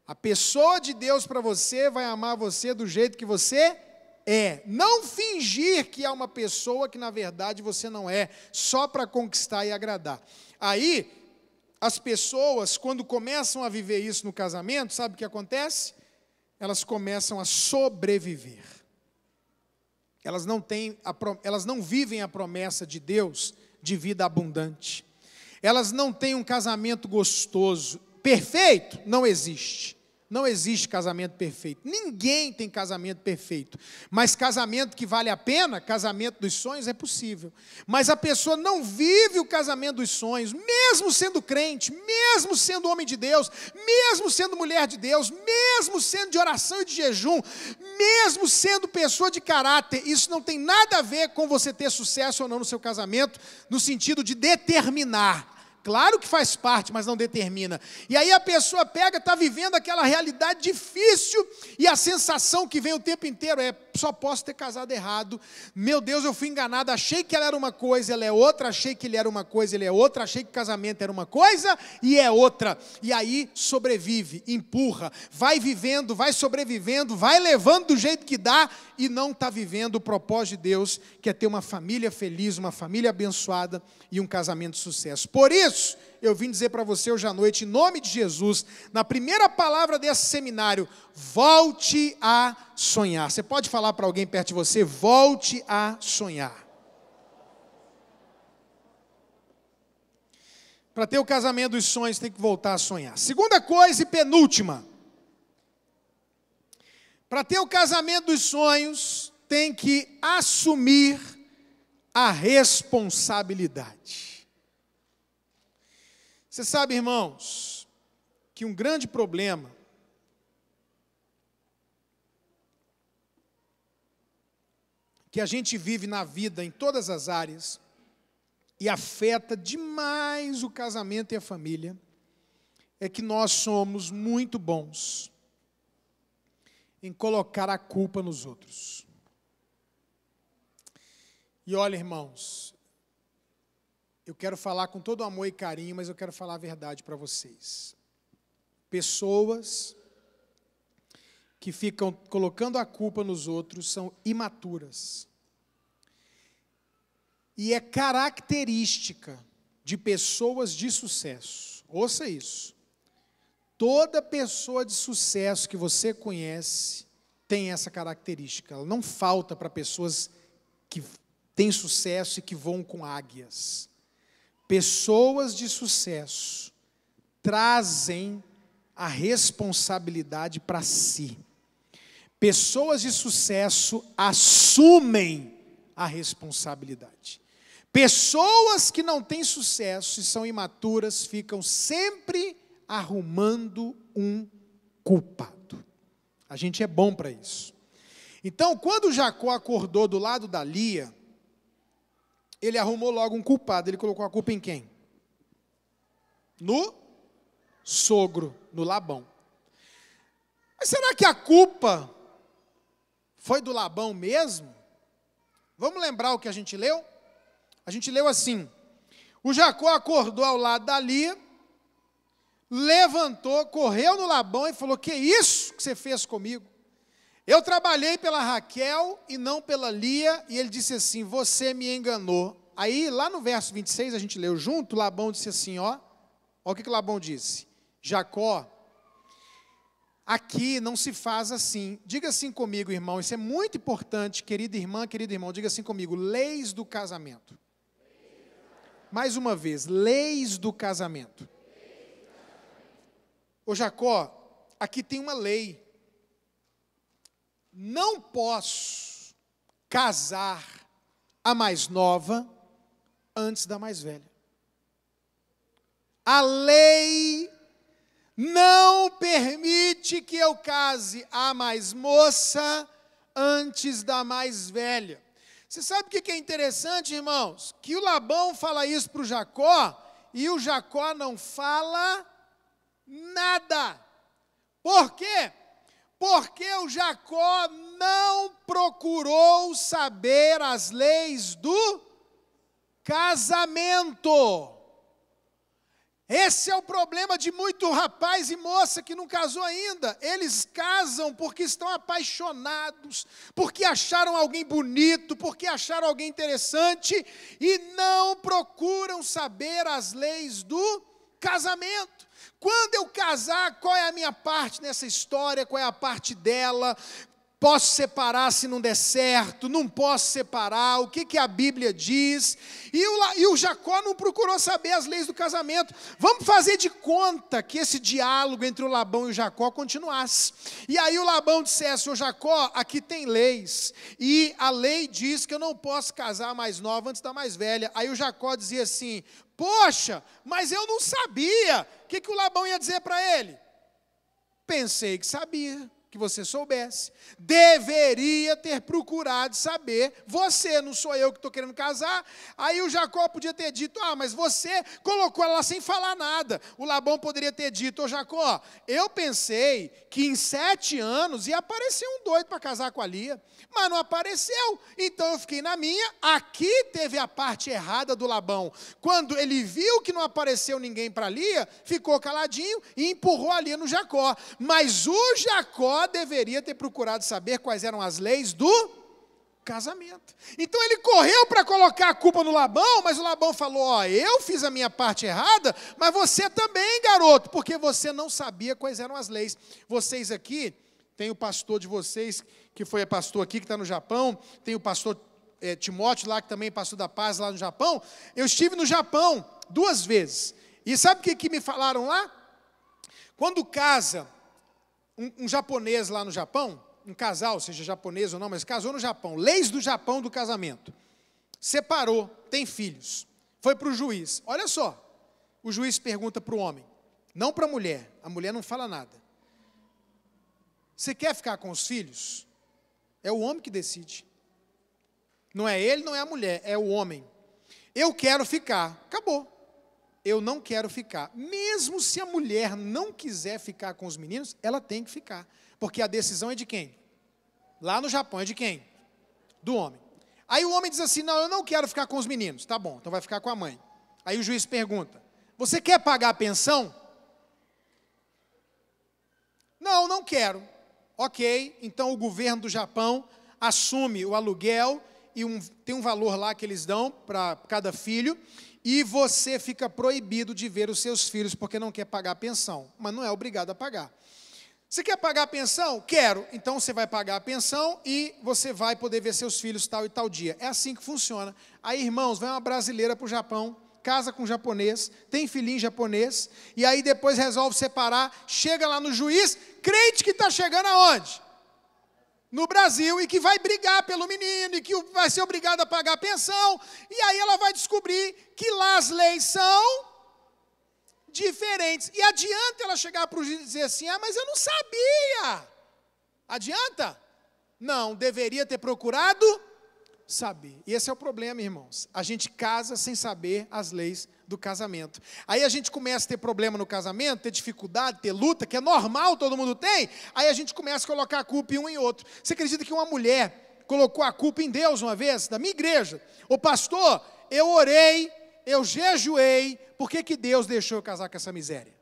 A pessoa de Deus para você vai amar você do jeito que você é. Não fingir que é uma pessoa que na verdade você não é, só para conquistar e agradar. Aí, as pessoas, quando começam a viver isso no casamento, sabe o que acontece? Elas começam a sobreviver. Elas não vivem a promessa de Deus de vida abundante. Elas não têm um casamento gostoso. Perfeito? Não existe. Não existe casamento perfeito. Ninguém tem casamento perfeito. Mas casamento que vale a pena, casamento dos sonhos, é possível. Mas a pessoa não vive o casamento dos sonhos, mesmo sendo crente, mesmo sendo homem de Deus, mesmo sendo mulher de Deus, mesmo sendo de oração e de jejum, mesmo sendo pessoa de caráter. Isso não tem nada a ver com você ter sucesso ou não no seu casamento, no sentido de determinar. Claro que faz parte, mas não determina. E aí a pessoa pega, está vivendo aquela realidade difícil, e a sensação que vem o tempo inteiro é: só posso ter casado errado. Meu Deus, eu fui enganado, achei que ela era uma coisa, ela é outra, achei que ele era uma coisa, ele é outra, achei que casamento era uma coisa e é outra. E aí sobrevive, empurra, vai vivendo, vai sobrevivendo, vai levando do jeito que dá, e não está vivendo o propósito de Deus, que é ter uma família feliz, uma família abençoada e um casamento de sucesso. Por isso, eu vim dizer para você hoje à noite, em nome de Jesus, na primeira palavra desse seminário: volte a sonhar. Você pode falar para alguém perto de você: volte a sonhar. Para ter o casamento dos sonhos, tem que voltar a sonhar. Segunda coisa e penúltima: para ter o casamento dos sonhos, tem que assumir a responsabilidade. Você sabe, irmãos, que um grande problema que a gente vive na vida, em todas as áreas, e afeta demais o casamento e a família, é que nós somos muito bons em colocar a culpa nos outros. E olha, irmãos, eu quero falar com todo amor e carinho, mas eu quero falar a verdade para vocês. Pessoas que ficam colocando a culpa nos outros são imaturas. E é característica de pessoas de sucesso. Ouça isso. Toda pessoa de sucesso que você conhece tem essa característica. Ela não falta para pessoas que têm sucesso e que voam com águias. Pessoas de sucesso trazem a responsabilidade para si. Pessoas de sucesso assumem a responsabilidade. Pessoas que não têm sucesso e são imaturas ficam sempre arrumando um culpado. A gente é bom para isso. Então, quando Jacó acordou do lado da Lia, ele arrumou logo um culpado. Ele colocou a culpa em quem? No sogro, no Labão. Mas será que a culpa foi do Labão mesmo? Vamos lembrar o que a gente leu? A gente leu assim: o Jacó acordou ao lado da Lia, levantou, correu no Labão e falou: que isso que você fez comigo? Eu trabalhei pela Raquel e não pela Lia. E ele disse assim: você me enganou. Aí lá no verso 26 a gente leu junto, Labão disse assim, ó o que Labão disse: Jacó, aqui não se faz assim. Diga assim comigo, irmão, isso é muito importante, querida irmã, querido irmão, diga assim comigo: leis do casamento. Mais uma vez, leis do casamento. Ô Jacó, aqui tem uma lei. Não posso casar a mais nova antes da mais velha. A lei não permite que eu case a mais moça antes da mais velha. Você sabe o que é interessante, irmãos? Que o Labão fala isso para o Jacó, e o Jacó não fala nada. Por quê? Porque o Jacó não procurou saber as leis do casamento. Esse é o problema de muito rapaz e moça que não casou ainda. Eles casam porque estão apaixonados, porque acharam alguém bonito, porque acharam alguém interessante, e não procuram saber as leis do casamento. Quando eu casar, qual é a minha parte nessa história, qual é a parte dela? posso separar se não der certo, não posso separar, o que a Bíblia diz? E o Jacó não procurou saber as leis do casamento. Vamos fazer de conta que esse diálogo entre o Labão e o Jacó continuasse. E aí o Labão dissesse: ô Jacó, aqui tem leis, e a lei diz que eu não posso casar a mais nova antes da mais velha. Aí o Jacó dizia assim: poxa, mas eu não sabia. O que o Labão ia dizer para ele? Pensei que sabia, que você soubesse. Deveria ter procurado saber. Você, não sou eu que estou querendo casar. Aí o Jacó podia ter dito: mas você colocou ela lá sem falar nada. O Labão poderia ter dito: ô Jacó, eu pensei que em 7 anos ia aparecer um doido para casar com a Lia, mas não apareceu, então eu fiquei na minha. Aqui teve a parte errada do Labão. Quando ele viu que não apareceu ninguém para Lia, ficou caladinho e empurrou a Lia no Jacó. Mas o Jacó deveria ter procurado saber quais eram as leis do casamento. Então ele correu para colocar a culpa no Labão, mas o Labão falou: eu fiz a minha parte errada, mas você também, garoto, porque você não sabia quais eram as leis. Vocês aqui, tem o pastor de vocês, que foi pastor aqui, que está no Japão, tem o pastor Timóteo lá, que também é pastor da paz lá no Japão. Eu estive no Japão 2 vezes, e sabe o que me falaram lá? Quando casa um japonês lá no Japão, um casal, seja japonês ou não, mas casou no Japão, leis do Japão do casamento, separou, tem filhos, foi para o juiz. Olha só, o juiz pergunta para o homem, não para a mulher não fala nada: você quer ficar com os filhos? É o homem que decide, não é ele, não é a mulher, é o homem. Eu quero ficar, acabou. Eu não quero ficar. Mesmo se a mulher não quiser ficar com os meninos, ela tem que ficar. Porque a decisão é de quem? Lá no Japão é de quem? Do homem. Aí o homem diz assim: não, eu não quero ficar com os meninos. Tá bom, então vai ficar com a mãe. Aí o juiz pergunta: você quer pagar a pensão? Não, não quero. Ok, então o governo do Japão assume o aluguel e tem um valor lá que eles dão para cada filho, e você fica proibido de ver os seus filhos porque não quer pagar a pensão, mas não é obrigado a pagar. Você quer pagar a pensão? Quero. Então você vai pagar a pensão e você vai poder ver seus filhos tal e tal dia. É assim que funciona. Aí, irmãos, vai uma brasileira para o Japão, casa com um japonês, tem filhinho japonês, e aí depois resolve separar, chega lá no juiz, crente que está chegando aonde? No Brasil, e que vai brigar pelo menino, e que vai ser obrigado a pagar a pensão, e aí ela vai descobrir que lá as leis são diferentes. E adianta ela chegar para o juiz e dizer assim: mas eu não sabia. Adianta? Não, deveria ter procurado saber. E esse é o problema, irmãos. A gente casa sem saber as leis do casamento. Aí a gente começa a ter problema no casamento, ter dificuldade, ter luta, que é normal, todo mundo tem. Aí a gente começa a colocar a culpa em um e outro. Você acredita que uma mulher colocou a culpa em Deus uma vez, da minha igreja? Ô pastor, eu orei, eu jejuei, por que Deus deixou eu casar com essa miséria?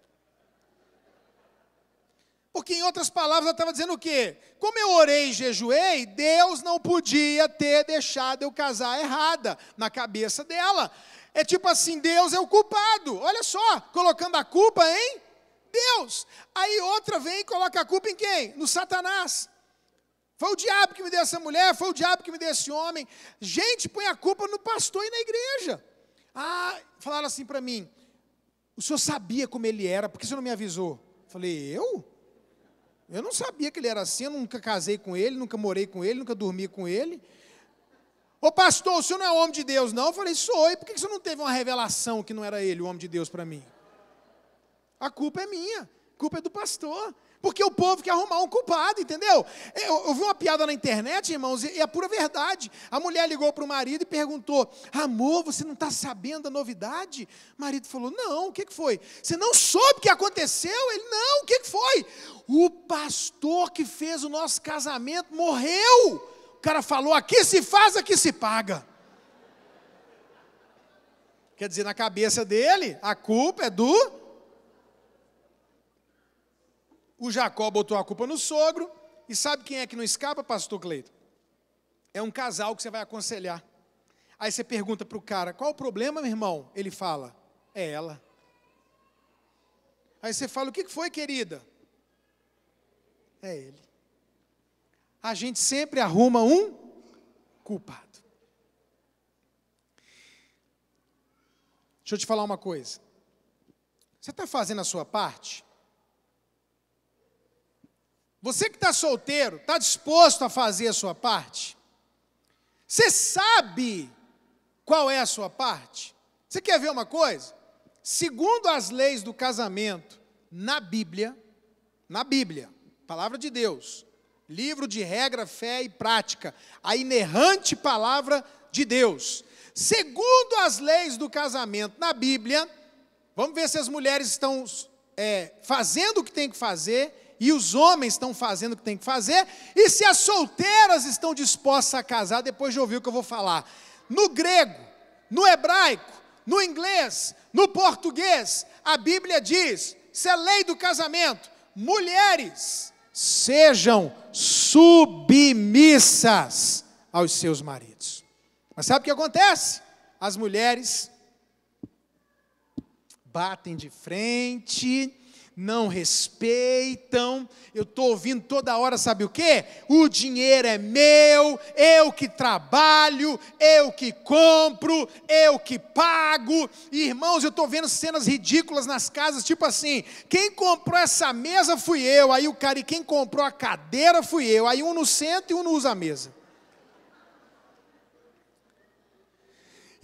Porque, em outras palavras, ela estava dizendo o quê? Como eu orei e jejuei, Deus não podia ter deixado eu casar errada na cabeça dela. É tipo assim: Deus é o culpado. Olha só, colocando a culpa em Deus. Aí outra vem e coloca a culpa em quem? No Satanás. Foi o diabo que me deu essa mulher, foi o diabo que me deu esse homem. Gente, põe a culpa no pastor e na igreja. Falaram assim para mim: o senhor sabia como ele era, por que o senhor não me avisou? Eu falei: Eu não sabia que ele era assim, eu nunca casei com ele, nunca morei com ele, nunca dormi com ele. Ô pastor, o senhor não é homem de Deus, não? Eu falei: sou. E por que o senhor não teve uma revelação que não era ele, o homem de Deus, para mim? A culpa é minha, a culpa é do pastor. Porque o povo quer arrumar um culpado, entendeu? Eu vi uma piada na internet, irmãos, e é pura verdade. A mulher ligou para o marido e perguntou: amor, você não está sabendo da novidade? O marido falou: não, o que foi? Você não soube o que aconteceu? Ele: não, o que foi? O pastor que fez o nosso casamento morreu. O cara falou: aqui se faz, aqui se paga. Quer dizer, na cabeça dele, a culpa é do... O Jacó botou a culpa no sogro. E sabe quem é que não escapa, pastor Cleiton? É um casal que você vai aconselhar. Aí você pergunta para o cara: qual o problema, meu irmão? Ele fala: é ela. Aí você fala: o que foi, querida? É ele. a gente sempre arruma um culpado. Deixa eu te falar uma coisa. Você está fazendo a sua parte? Você que está solteiro, está disposto a fazer a sua parte? Você sabe qual é a sua parte? Você quer ver uma coisa? Segundo as leis do casamento, na Bíblia, palavra de Deus, livro de regra, fé e prática, a inerrante palavra de Deus. Segundo as leis do casamento na Bíblia, vamos ver se as mulheres estão fazendo o que tem que fazer e os homens estão fazendo o que tem que fazer, e se as solteiras estão dispostas a casar, depois de ouvir o que eu vou falar. No grego, no hebraico, no inglês, no português, a Bíblia diz, isso é lei do casamento, mulheres, sejam submissas aos seus maridos. Mas sabe o que acontece? As mulheres batem de frente, não respeitam. Eu estou ouvindo toda hora, sabe o quê? O dinheiro é meu, eu que trabalho, eu que compro, eu que pago. E, irmãos, eu estou vendo cenas ridículas nas casas, tipo assim, quem comprou essa mesa fui eu, aí o cara, e quem comprou a cadeira fui eu, aí um não senta e um não usa a mesa.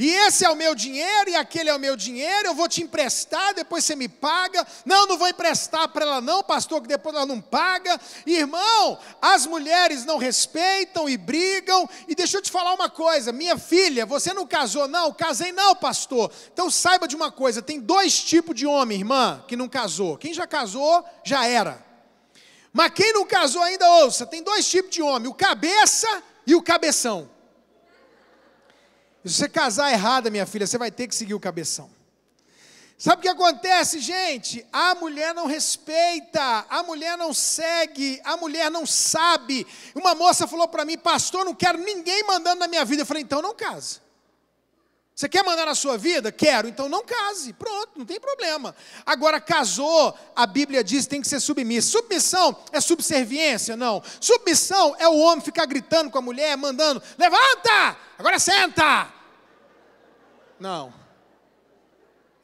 E esse é o meu dinheiro, e aquele é o meu dinheiro, eu vou te emprestar, depois você me paga. Não vou emprestar para ela não, pastor, que depois ela não paga. Irmão, as mulheres não respeitam e brigam. E deixa eu te falar uma coisa, minha filha, você não casou não? Casei não, pastor. Então saiba de uma coisa, tem dois tipos de homem, irmã, que não casou. Quem já casou, já era. Mas quem não casou ainda, ouça, tem dois tipos de homem, o cabeça e o cabeção. Se você casar errada, minha filha, você vai ter que seguir o cabeção. Sabe o que acontece, gente? A mulher não respeita, a mulher não segue, a mulher não sabe. Uma moça falou para mim, pastor, não quero ninguém mandando na minha vida. Eu falei, então não case. Você quer mandar na sua vida? Quero, então não case. Pronto, não tem problema. Agora, casou, a Bíblia diz que tem que ser submissa. Submissão é subserviência? Não. Submissão é o homem ficar gritando com a mulher, mandando, levanta, agora senta. Não.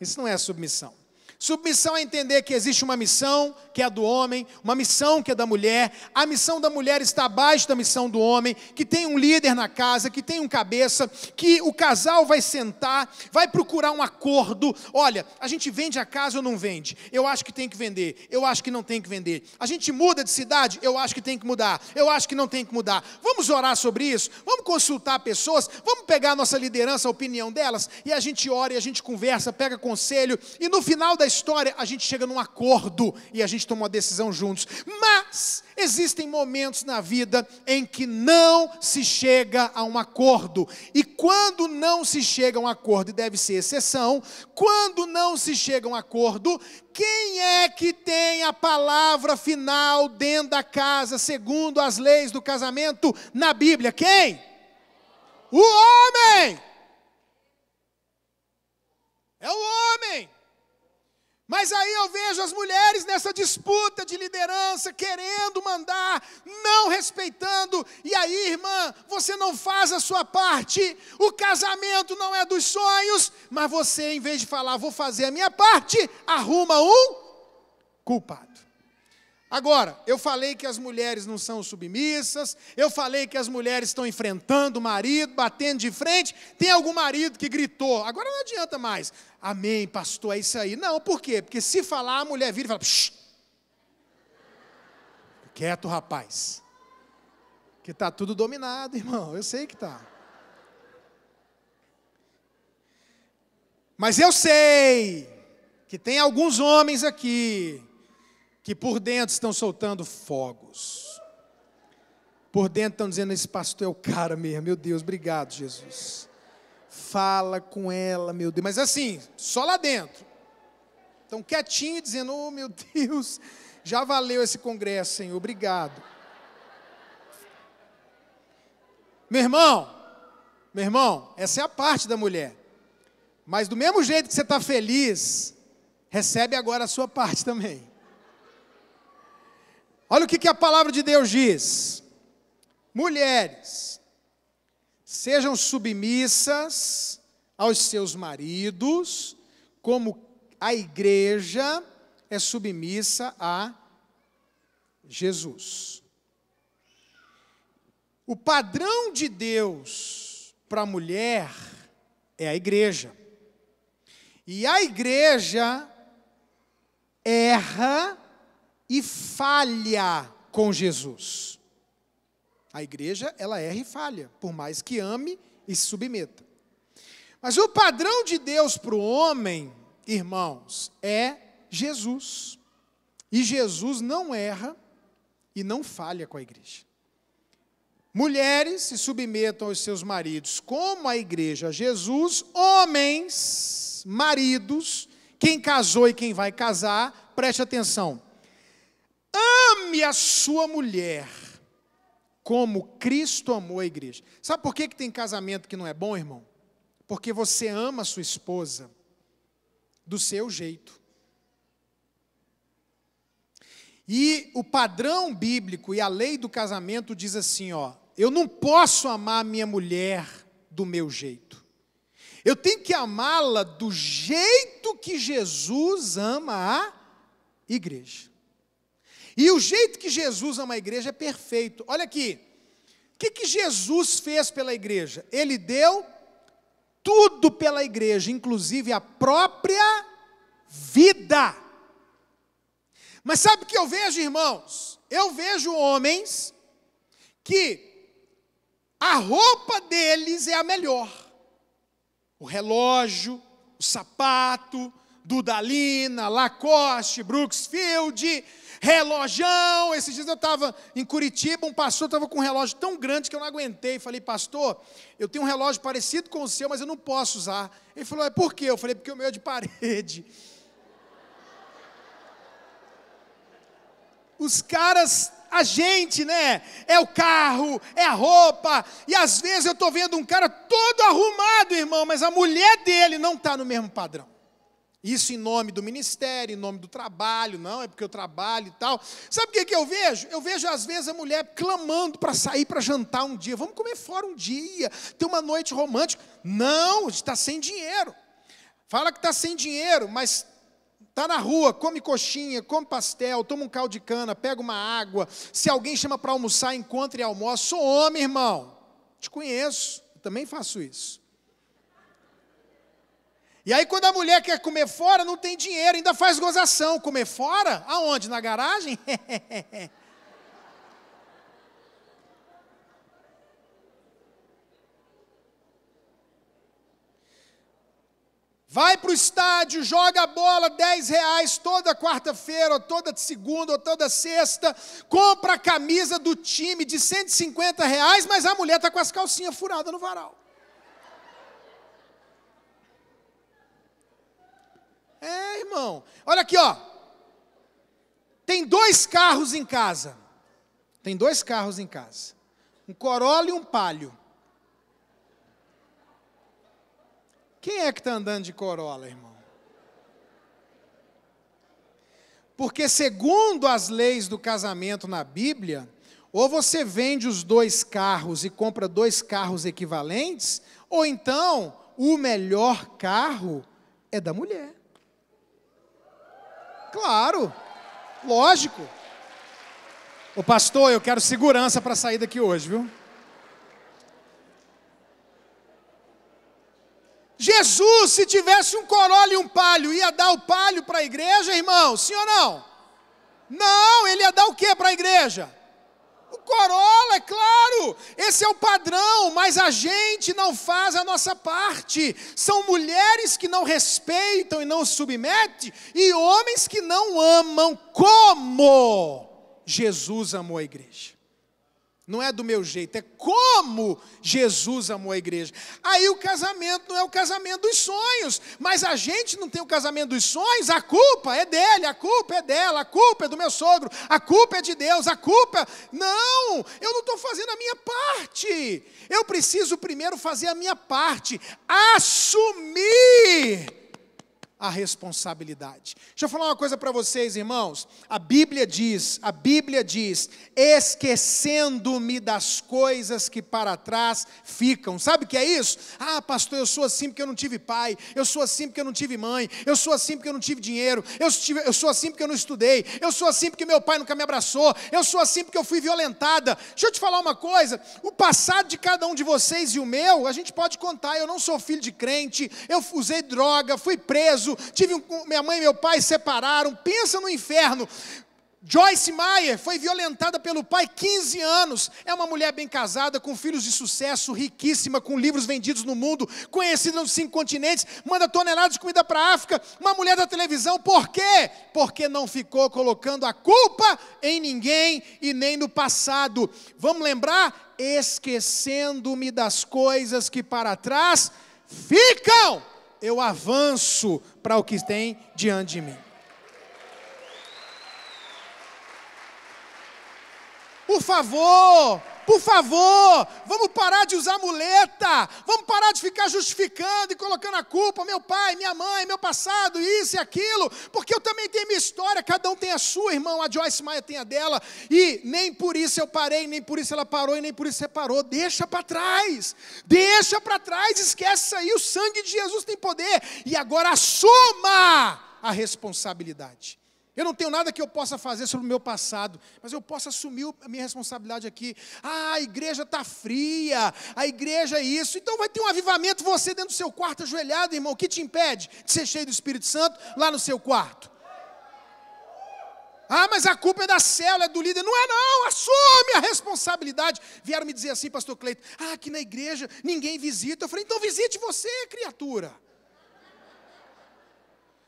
Isso não é submissão. Submissão é entender que existe uma missão que é a do homem, uma missão que é da mulher. A missão da mulher está abaixo da missão do homem, que tem um líder na casa, que tem um cabeça, que o casal vai sentar, vai procurar um acordo. Olha, a gente vende a casa ou não vende? Eu acho que tem que vender, eu acho que não tem que vender. A gente muda de cidade? Eu acho que tem que mudar, eu acho que não tem que mudar. Vamos orar sobre isso? Vamos consultar pessoas? Vamos pegar a nossa liderança, a opinião delas? E a gente ora e a gente conversa, pega conselho, e no final da história a gente chega num acordo e a gente toma uma decisão juntos. Mas existem momentos na vida em que não se chega a um acordo, e quando não se chega a um acordo, e deve ser exceção, quando não se chega a um acordo, quem é que tem a palavra final dentro da casa, segundo as leis do casamento na Bíblia? Quem? O homem! É o homem! Mas aí eu vejo as mulheres nessa disputa de liderança, querendo mandar, não respeitando. E aí, irmã, você não faz a sua parte. O casamento não é dos sonhos, mas você, em vez de falar, vou fazer a minha parte, arruma um culpado. Agora, eu falei que as mulheres não são submissas, eu falei que as mulheres estão enfrentando o marido, batendo de frente. Tem algum marido que gritou, agora não adianta mais. Amém, pastor, é isso aí. Não, por quê? Porque se falar, a mulher vira e fala, psh, quieto, rapaz. Que está tudo dominado, irmão, eu sei que está. Mas eu sei que tem alguns homens aqui que por dentro estão soltando fogos. Por dentro estão dizendo, esse pastor é o cara mesmo. Meu Deus, obrigado, Jesus. Fala com ela, meu Deus. Mas assim, só lá dentro. Estão quietinhos dizendo, oh meu Deus, já valeu esse congresso, Senhor, obrigado. Meu irmão, essa é a parte da mulher. Mas do mesmo jeito que você está feliz, recebe agora a sua parte também. Olha o que a palavra de Deus diz. mulheres, sejam submissas aos seus maridos, como a igreja é submissa a Jesus. O padrão de Deus para a mulher é a igreja. E a igreja erra e falha com Jesus. A igreja, ela erra e falha, por mais que ame e se submeta. Mas o padrão de Deus para o homem, irmãos, é Jesus. E Jesus não erra e não falha com a igreja. Mulheres se submetam aos seus maridos, como a igreja a Jesus. Homens, maridos, quem casou e quem vai casar, preste atenção. Ame a sua mulher como Cristo amou a igreja. Sabe por que tem casamento que não é bom, irmão? Porque você ama a sua esposa do seu jeito. E o padrão bíblico e a lei do casamento diz assim, eu não posso amar a minha mulher do meu jeito. Eu tenho que amá-la do jeito que Jesus ama a igreja. E o jeito que Jesus ama a igreja é perfeito. Olha aqui, o que Jesus fez pela igreja? Ele deu tudo pela igreja, inclusive a própria vida. Mas sabe o que eu vejo, irmãos? Eu vejo homens que a roupa deles é a melhor. O relógio, o sapato, Dudalina, Lacoste, Brooksfield, relojão. Esses dias eu estava em Curitiba, um pastor estava com um relógio tão grande que eu não aguentei. Falei, pastor, eu tenho um relógio parecido com o seu, mas eu não posso usar. Ele falou, por quê? Eu falei, porque o meu é de parede. Os caras, a gente, né? É o carro, é a roupa. E às vezes eu estou vendo um cara todo arrumado, irmão, mas a mulher dele não está no mesmo padrão. Isso em nome do ministério, em nome do trabalho, não, é porque eu trabalho e tal. Sabe o que eu vejo? Eu vejo às vezes a mulher clamando para sair para jantar um dia. Vamos comer fora um dia, ter uma noite romântica. Não, está sem dinheiro. Fala que está sem dinheiro, mas está na rua, come coxinha, come pastel, toma um caldo de cana, pega uma água. Se alguém chama para almoçar, encontra e almoça. Sou homem, irmão. Te conheço, eu também faço isso. E aí quando a mulher quer comer fora, não tem dinheiro, ainda faz gozação. Comer fora? Aonde? Na garagem? Vai para o estádio, joga a bola, R$10 toda quarta-feira, ou toda segunda, ou toda sexta, compra a camisa do time de R$150, mas a mulher está com as calcinhas furadas no varal. É, irmão. Olha aqui, Tem 2 carros em casa. Tem 2 carros em casa. Um Corolla e um Palio. Quem é que está andando de Corolla, irmão? Porque segundo as leis do casamento na Bíblia, ou você vende os 2 carros e compra 2 carros equivalentes, ou então o melhor carro é da mulher. Claro, lógico. Ô pastor, eu quero segurança para sair daqui hoje, viu? Jesus, se tivesse um Corolla e um Palio, ia dar o Palio para a igreja, irmão? Sim ou não? Não, ele ia dar o que para a igreja? O Corolla, é claro, esse é o padrão, mas a gente não faz a nossa parte. São mulheres que não respeitam e não submetem, e homens que não amam como Jesus amou a igreja. Não é do meu jeito, é como Jesus amou a igreja. Aí o casamento não é o casamento dos sonhos, mas a gente não tem o casamento dos sonhos, a culpa é dele, a culpa é dela, a culpa é do meu sogro, a culpa é de Deus, a culpa... Não, eu não estou fazendo a minha parte. Eu preciso primeiro fazer a minha parte, assumir a responsabilidade. Deixa eu falar uma coisa para vocês, irmãos. A Bíblia diz, esquecendo-me das coisas que para trás ficam. Sabe o que é isso? Ah, pastor, eu sou assim porque eu não tive pai, eu sou assim porque eu não tive mãe, eu sou assim porque eu não tive dinheiro, eu sou assim porque eu não estudei, eu sou assim porque meu pai nunca me abraçou, eu sou assim porque eu fui violentada. Deixa eu te falar uma coisa, o passado de cada um de vocês e o meu, a gente pode contar. Eu não sou filho de crente, eu usei droga, fui preso, minha mãe e meu pai separaram. Pensa no inferno. Joyce Meyer foi violentada pelo pai 15 anos. É uma mulher bem casada, com filhos de sucesso, riquíssima, com livros vendidos no mundo, conhecida nos 5 continentes, manda toneladas de comida para a África, uma mulher da televisão. Por quê? Porque não ficou colocando a culpa em ninguém e nem no passado. Vamos lembrar? Esquecendo-me das coisas que para trás ficam, eu avanço para o que tem diante de mim. Por favor, vamos parar de usar muleta, vamos parar de ficar justificando e colocando a culpa, meu pai, minha mãe, meu passado, isso e aquilo, porque eu também tenho minha história, cada um tem a sua, irmão. A Joyce Meyer tem a dela, e nem por isso eu parei, nem por isso ela parou, e nem por isso você parou. Deixa para trás, esquece isso aí, o sangue de Jesus tem poder, e agora assuma a responsabilidade. Eu não tenho nada que eu possa fazer sobre o meu passado, mas eu posso assumir a minha responsabilidade aqui. Ah, a igreja está fria, a igreja é isso. Então vai ter um avivamento, você dentro do seu quarto ajoelhado, irmão. O que te impede de ser cheio do Espírito Santo lá no seu quarto? Ah, mas a culpa é da célula, é do líder. Não é não, assume a responsabilidade. Vieram me dizer assim, pastor Cleiton, aqui na igreja ninguém visita. Eu falei, então visite você, criatura.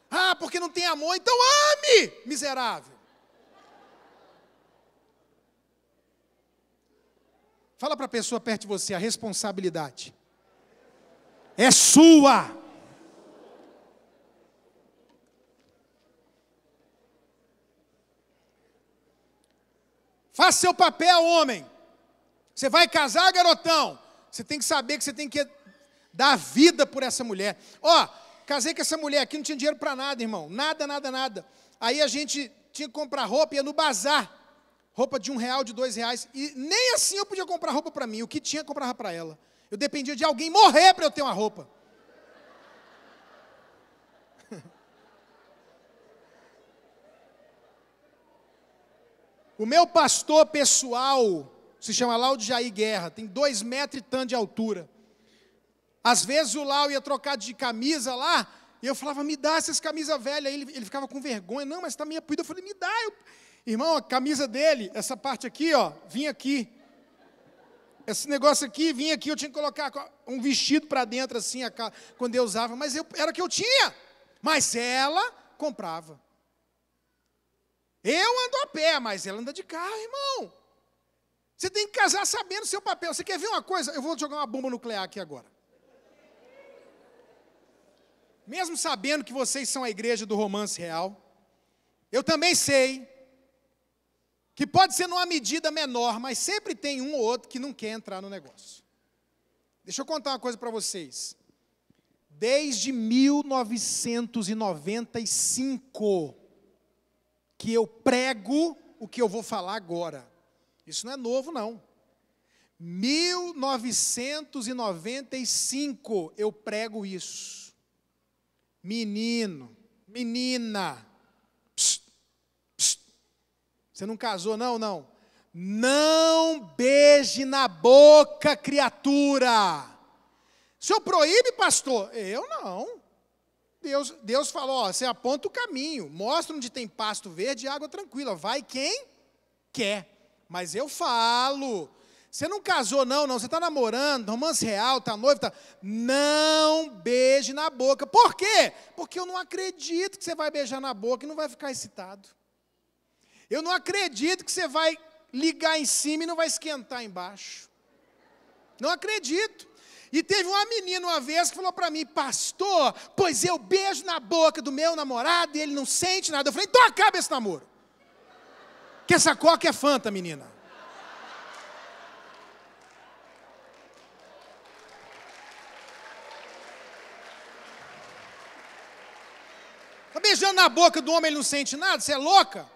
Ah, porque não tem amor, então ame, miserável. Fala para a pessoa perto de você, a responsabilidade é sua. Faça seu papel, homem. Você vai casar, garotão, você tem que saber que você tem que dar vida por essa mulher. Casei com essa mulher aqui, não tinha dinheiro para nada, irmão. Nada. Aí a gente tinha que comprar roupa, ia no bazar. Roupa de R$1, de R$2. E nem assim eu podia comprar roupa para mim. O que tinha, eu comprava para ela. Eu dependia de alguém morrer para eu ter uma roupa. O meu pastor pessoal se chama Laudo Jair Guerra. Tem 2 metros e tanto de altura. Às vezes o Lau ia trocar de camisa lá, e eu falava, me dá essas camisas velhas. Aí ele ficava com vergonha, não, mas está meio puída. Eu falei, me dá. Irmão, a camisa dele, essa parte aqui, vinha aqui. Esse negócio aqui, vinha aqui, eu tinha que colocar um vestido para dentro, assim, quando eu usava. Mas era o que eu tinha. Mas ela comprava. Eu ando a pé, mas ela anda de carro, irmão. Você tem que casar sabendo o seu papel. Você quer ver uma coisa? Eu vou jogar uma bomba nuclear aqui agora. Mesmo sabendo que vocês são a igreja do romance real, eu também sei que pode ser numa medida menor, mas sempre tem um ou outro que não quer entrar no negócio. Deixa eu contar uma coisa para vocês. Desde 1995 que eu prego o que eu vou falar agora. Isso não é novo, não. 1995 eu prego isso. Menino, menina, psst, psst. Você não casou, não? Não beije na boca, criatura. O senhor proíbe, pastor? Eu não. Deus falou, você aponta o caminho, mostra onde tem pasto verde e água tranquila. Vai quem quer, mas eu falo. Você não casou, não, você está namorando, romance real, está noivo, não beije na boca. Por quê? Porque eu não acredito que você vai beijar na boca e não vai ficar excitado. Eu não acredito que você vai ligar em cima e não vai esquentar embaixo. Não acredito. E teve uma menina uma vez que falou para mim, pastor, pois eu beijo na boca do meu namorado e ele não sente nada. Eu falei, então acaba esse namoro. Que essa coca é Fanta, menina. Está beijando na boca do homem, ele não sente nada? Você é louca?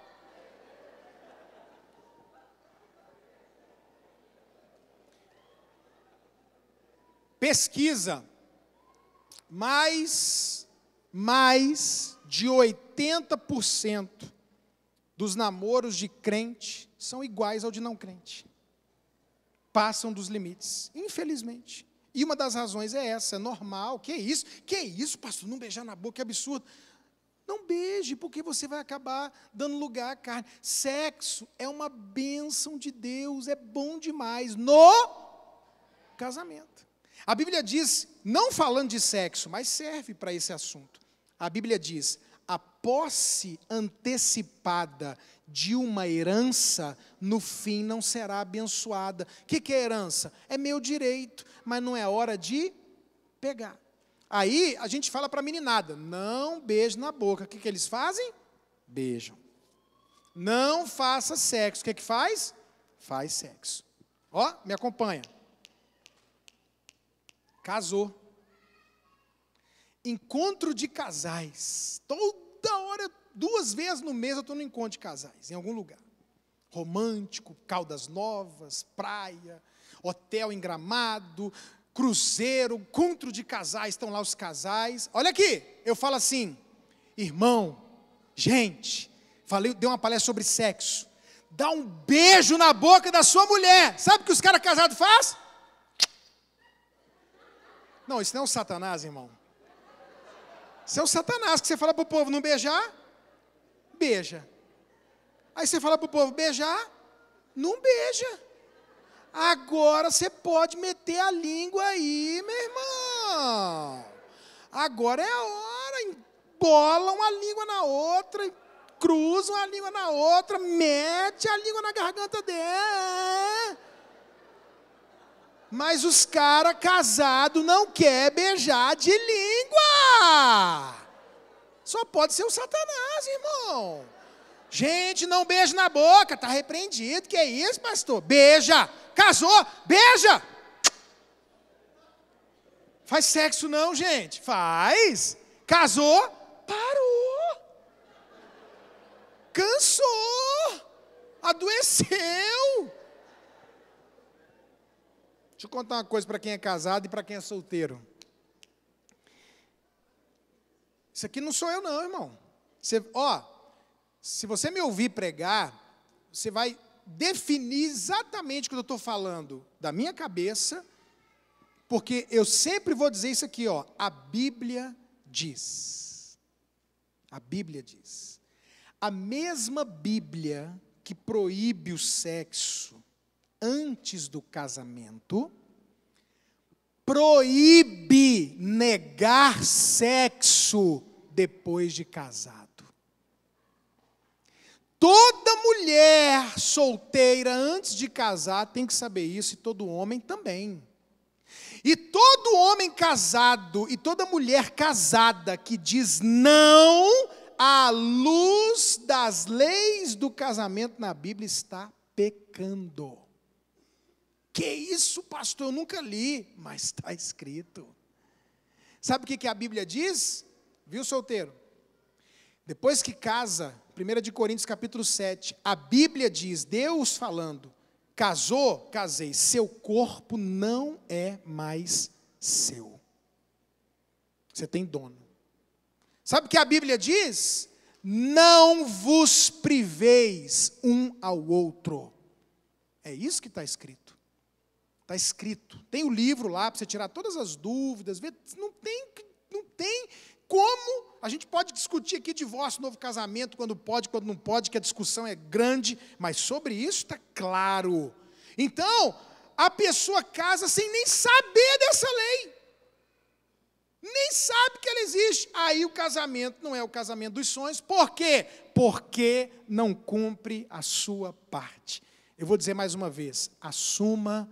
Pesquisa, mais de 80% dos namoros de crente são iguais ao de não crente. Passam dos limites, infelizmente. E uma das razões é essa, é normal. Que isso? Que isso, pastor? Não beijar na boca, é absurdo. Não beije, porque você vai acabar dando lugar à carne. Sexo é uma bênção de Deus, é bom demais no casamento. A Bíblia diz, não falando de sexo, mas serve para esse assunto. A Bíblia diz, a posse antecipada de uma herança, no fim não será abençoada. O que é herança? É meu direito, mas não é hora de pegar. Aí a gente fala para a meninada, não beije na boca. O que eles fazem? Beijam. Não faça sexo. O que faz? Faz sexo. Ó, me acompanha. Casou. Encontro de casais. Toda hora, 2 vezes no mês eu estou no encontro de casais, em algum lugar. Romântico, Caldas Novas, praia, hotel em Gramado, cruzeiro, encontro de casais, estão lá os casais. Olha aqui, eu falo assim, irmão, gente, dei uma palestra sobre sexo. Dá um beijo na boca da sua mulher. Sabe o que os caras casados fazem? Não, isso não é um Satanás, irmão. Isso é o Satanás, que você fala para o povo não beijar, beija. Aí você fala para o povo beijar, não beija. Agora você pode meter a língua aí, meu irmão. Agora é a hora, embolam uma língua na outra, cruzam a língua na outra, mete a língua na garganta dela. Mas os caras casados não querem beijar de língua. Só pode ser o Satanás, irmão. Gente, não beija na boca, está repreendido. Que é isso, pastor? Beija. Casou, beija. Faz sexo não, gente. Faz. Casou, parou. Cansou. Adoeceu. Deixa eu contar uma coisa para quem é casado e para quem é solteiro. Isso aqui não sou eu não, irmão. Se você me ouvir pregar, você vai definir exatamente o que eu estou falando da minha cabeça, porque eu sempre vou dizer isso aqui, a Bíblia diz. A Bíblia diz. A mesma Bíblia que proíbe o sexo antes do casamento, proíbe negar sexo depois de casado. Toda mulher solteira antes de casar tem que saber isso, e todo homem também. E todo homem casado e toda mulher casada que diz não à luz das leis do casamento na Bíblia está pecando. Que isso, pastor? Eu nunca li, mas está escrito. Sabe o que a Bíblia diz? Viu, solteiro? Depois que casa, 1 Coríntios capítulo 7, a Bíblia diz, Deus falando, casou, casei, seu corpo não é mais seu. Você tem dono. Sabe o que a Bíblia diz? Não vos priveis um ao outro. É isso que está escrito. Está escrito. Tem o livro lá para você tirar todas as dúvidas. Não tem como. A gente pode discutir aqui divórcio, novo casamento, quando pode, quando não pode, que a discussão é grande, mas sobre isso está claro. Então, a pessoa casa sem nem saber dessa lei. Nem sabe que ela existe. Aí o casamento não é o casamento dos sonhos. Por quê? Porque não cumpre a sua parte. Eu vou dizer mais uma vez, assuma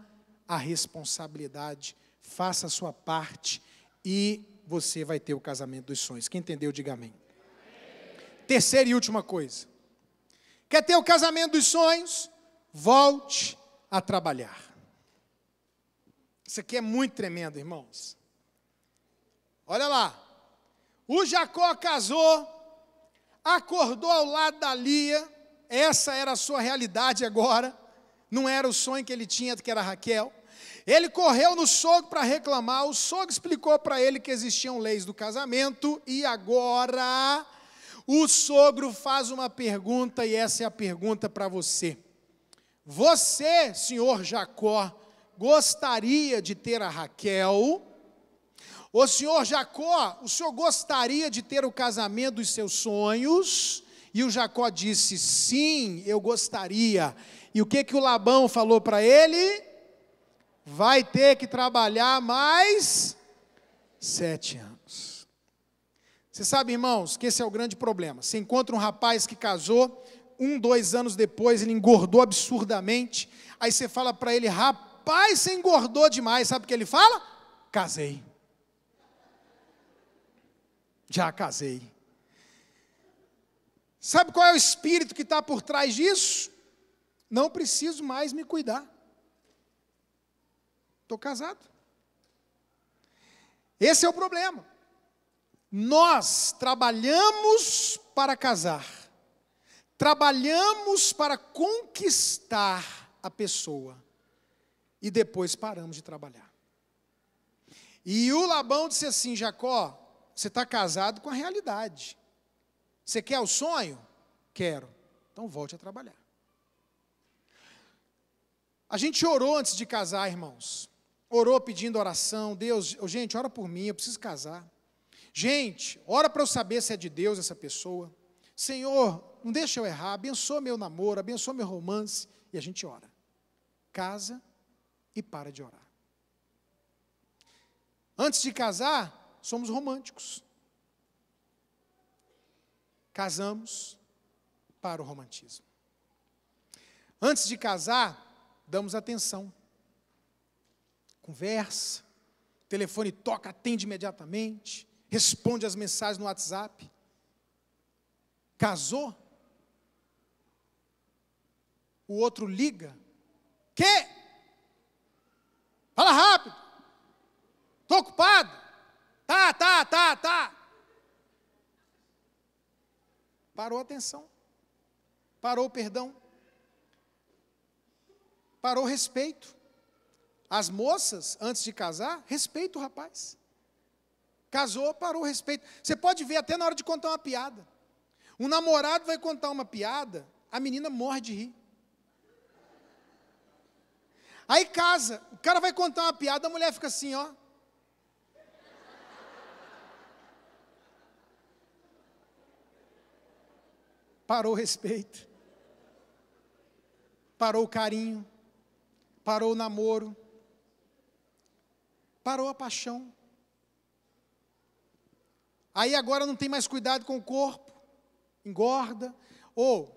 a responsabilidade, faça a sua parte e você vai ter o casamento dos sonhos. Quem entendeu, diga amém. Terceira e última coisa. Quer ter o casamento dos sonhos? Volte a trabalhar. Isso aqui é muito tremendo, irmãos. Olha lá. O Jacó casou, acordou ao lado da Lia, essa era a sua realidade agora, não era o sonho que ele tinha, que era Raquel. Ele correu no sogro para reclamar, o sogro explicou para ele que existiam leis do casamento, e agora o sogro faz uma pergunta, e essa é a pergunta para você. Você, senhor Jacó, gostaria de ter a Raquel? O senhor Jacó, o senhor gostaria de ter o casamento dos seus sonhos? E o Jacó disse, sim, eu gostaria. E o que o Labão falou para ele? Vai ter que trabalhar mais 7 anos. Você sabe, irmãos, que esse é o grande problema. Você encontra um rapaz que casou, 2 anos depois ele engordou absurdamente. Aí você fala para ele, rapaz, você engordou demais. Sabe o que ele fala? Casei. Já casei. Sabe qual é o espírito que está por trás disso? Não preciso mais me cuidar. Estou casado. Esse é o problema. Nós trabalhamos para casar. Trabalhamos para conquistar a pessoa. E depois paramos de trabalhar. E o Labão disse assim, Jacó, você está casado com a realidade. Você quer o sonho? Quero. Então volte a trabalhar. A gente orou antes de casar, irmãos. Orou pedindo oração. Deus, gente, ora por mim, eu preciso casar. Gente, ora para eu saber se é de Deus essa pessoa. Senhor, não deixa eu errar, abençoa meu namoro, abençoa meu romance. E a gente ora. Casa e para de orar. Antes de casar, somos românticos. Casamos para o romantismo. Antes de casar, damos atenção. Conversa, o telefone toca, atende imediatamente, responde as mensagens no WhatsApp. Casou? O outro liga. Quê? Fala rápido. Estou ocupado. Tá. Parou a atenção. Parou o perdão. Parou o respeito. As moças, antes de casar, respeita o rapaz. Casou, parou o respeito. Você pode ver até na hora de contar uma piada. Um namorado vai contar uma piada, a menina morre de rir. Aí casa, o cara vai contar uma piada, a mulher fica assim, ó. Parou o respeito. Parou o carinho. Parou o namoro. Parou a paixão. Aí agora não tem mais cuidado com o corpo. Engorda. Ou,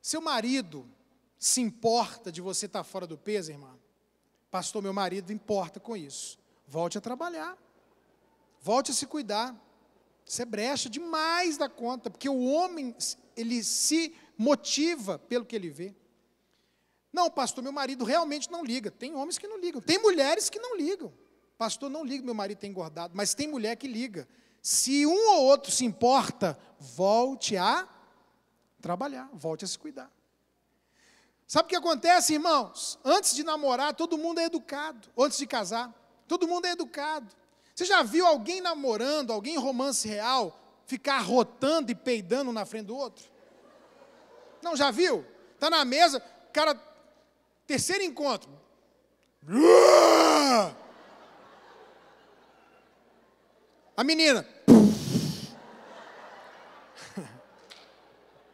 seu marido se importa de você estar fora do peso, irmão? Pastor, meu marido importa com isso. Volte a trabalhar. Volte a se cuidar. Você brecha demais da conta, porque o homem, ele se motiva pelo que ele vê. Não, pastor, meu marido realmente não liga. Tem homens que não ligam. Tem mulheres que não ligam. Pastor, não liga, meu marido tem engordado. Mas tem mulher que liga. Se um ou outro se importa, volte a trabalhar, volte a se cuidar. Sabe o que acontece, irmãos? Antes de namorar, todo mundo é educado. Antes de casar, todo mundo é educado. Você já viu alguém namorando, alguém em romance real, ficar rotando e peidando na frente do outro? Não, já viu? Está na mesa, cara, terceiro encontro. A menina.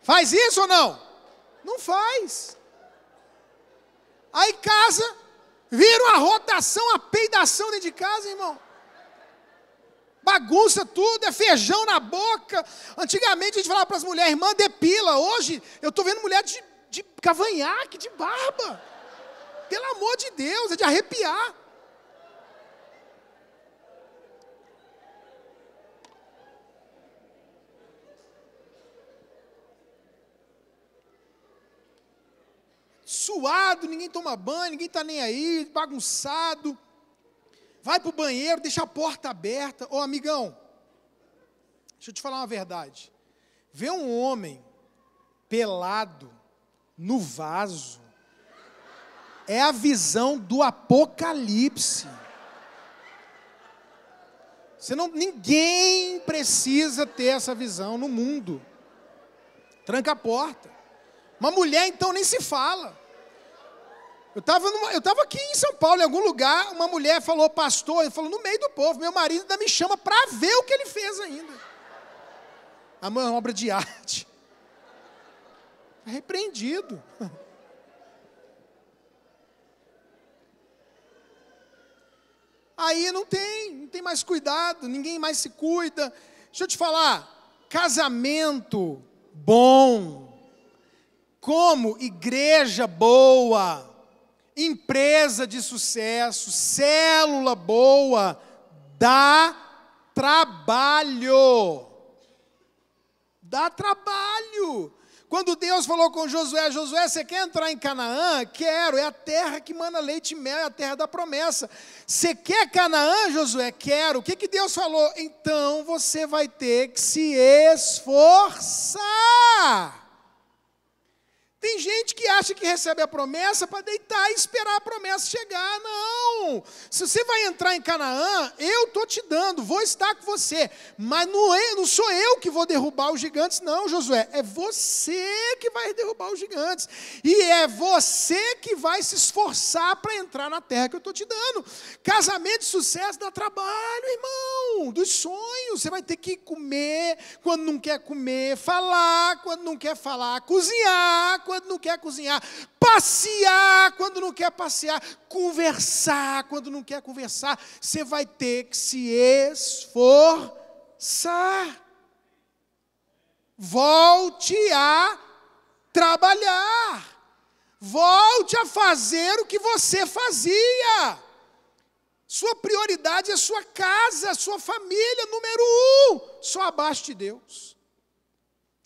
Faz isso ou não? Não faz. Aí casa, vira uma rotação, a peidação dentro de casa, irmão. Bagunça tudo, é feijão na boca. Antigamente a gente falava para as mulheres, irmã, depila. Hoje eu estou vendo mulher de cavanhaque, de barba. Pelo amor de Deus, é de arrepiar. Suado, ninguém toma banho, ninguém está nem aí, bagunçado. Vai para o banheiro, deixa a porta aberta. Ô, amigão, deixa eu te falar uma verdade. Ver um homem pelado no vaso é a visão do Apocalipse. Ninguém precisa ter essa visão no mundo. Tranca a porta. Uma mulher, então, nem se fala. Eu estava aqui em São Paulo, em algum lugar, uma mulher falou, pastor, ele falou, no meio do povo, meu marido ainda me chama para ver o que ele fez ainda. A mãe é uma obra de arte. Repreendido. Aí não tem mais cuidado, ninguém mais se cuida. Deixa eu te falar, casamento bom, como igreja boa, empresa de sucesso, célula boa, dá trabalho. Dá trabalho. Quando Deus falou com Josué, Josué, você quer entrar em Canaã? Quero, é a terra que mana leite e mel, é a terra da promessa. Você quer Canaã, Josué? Quero. O que Deus falou? Então você vai ter que se esforçar. Tem gente que acha que recebe a promessa para deitar e esperar a promessa chegar. Não! Se você vai entrar em Canaã, eu estou te dando, vou estar com você. Mas não sou eu que vou derrubar os gigantes, não, Josué. É você que vai derrubar os gigantes. E é você que vai se esforçar para entrar na terra que eu estou te dando. Casamento de sucesso dá trabalho, irmão. Dos sonhos. Você vai ter que comer quando não quer comer, falar quando não quer falar, cozinhar quando não quer cozinhar, passear quando não quer passear, conversar quando não quer conversar. Você vai ter que se esforçar. Volte a trabalhar. Volte a fazer o que você fazia. Sua prioridade é sua casa, sua família, número 1, só abaixo de Deus.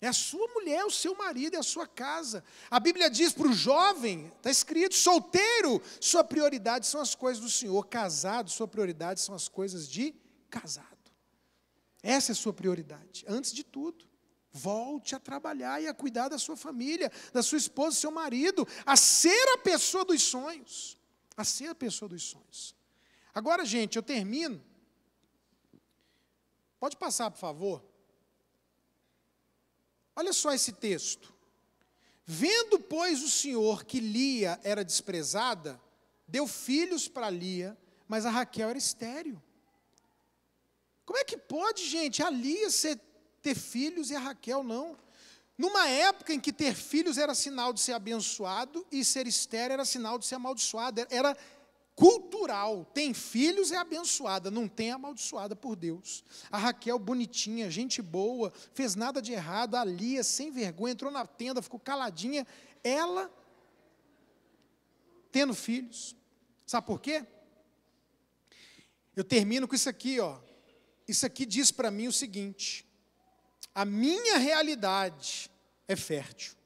É a sua mulher, o seu marido, é a sua casa. A Bíblia diz para o jovem, está escrito, solteiro, sua prioridade são as coisas do Senhor. Casado, sua prioridade são as coisas de casado. Essa é a sua prioridade, antes de tudo. Volte a trabalhar e a cuidar da sua família, da sua esposa, do seu marido, a ser a pessoa dos sonhos. A ser a pessoa dos sonhos. Agora, gente, eu termino. Pode passar, por favor. Olha só esse texto. Vendo, pois, o Senhor que Lia era desprezada, deu filhos para Lia, mas a Raquel era estéril. Como é que pode, gente, a Lia ter filhos e a Raquel não? Numa época em que ter filhos era sinal de ser abençoado e ser estéril era sinal de ser amaldiçoado. Era cultural. Tem filhos é abençoada, não tem amaldiçoada por Deus. A Raquel, bonitinha, gente boa, fez nada de errado. A Lia, sem vergonha, entrou na tenda, ficou caladinha. Ela tendo filhos. Sabe por quê? Eu termino com isso aqui, ó. Isso aqui diz para mim o seguinte: a minha realidade é fértil.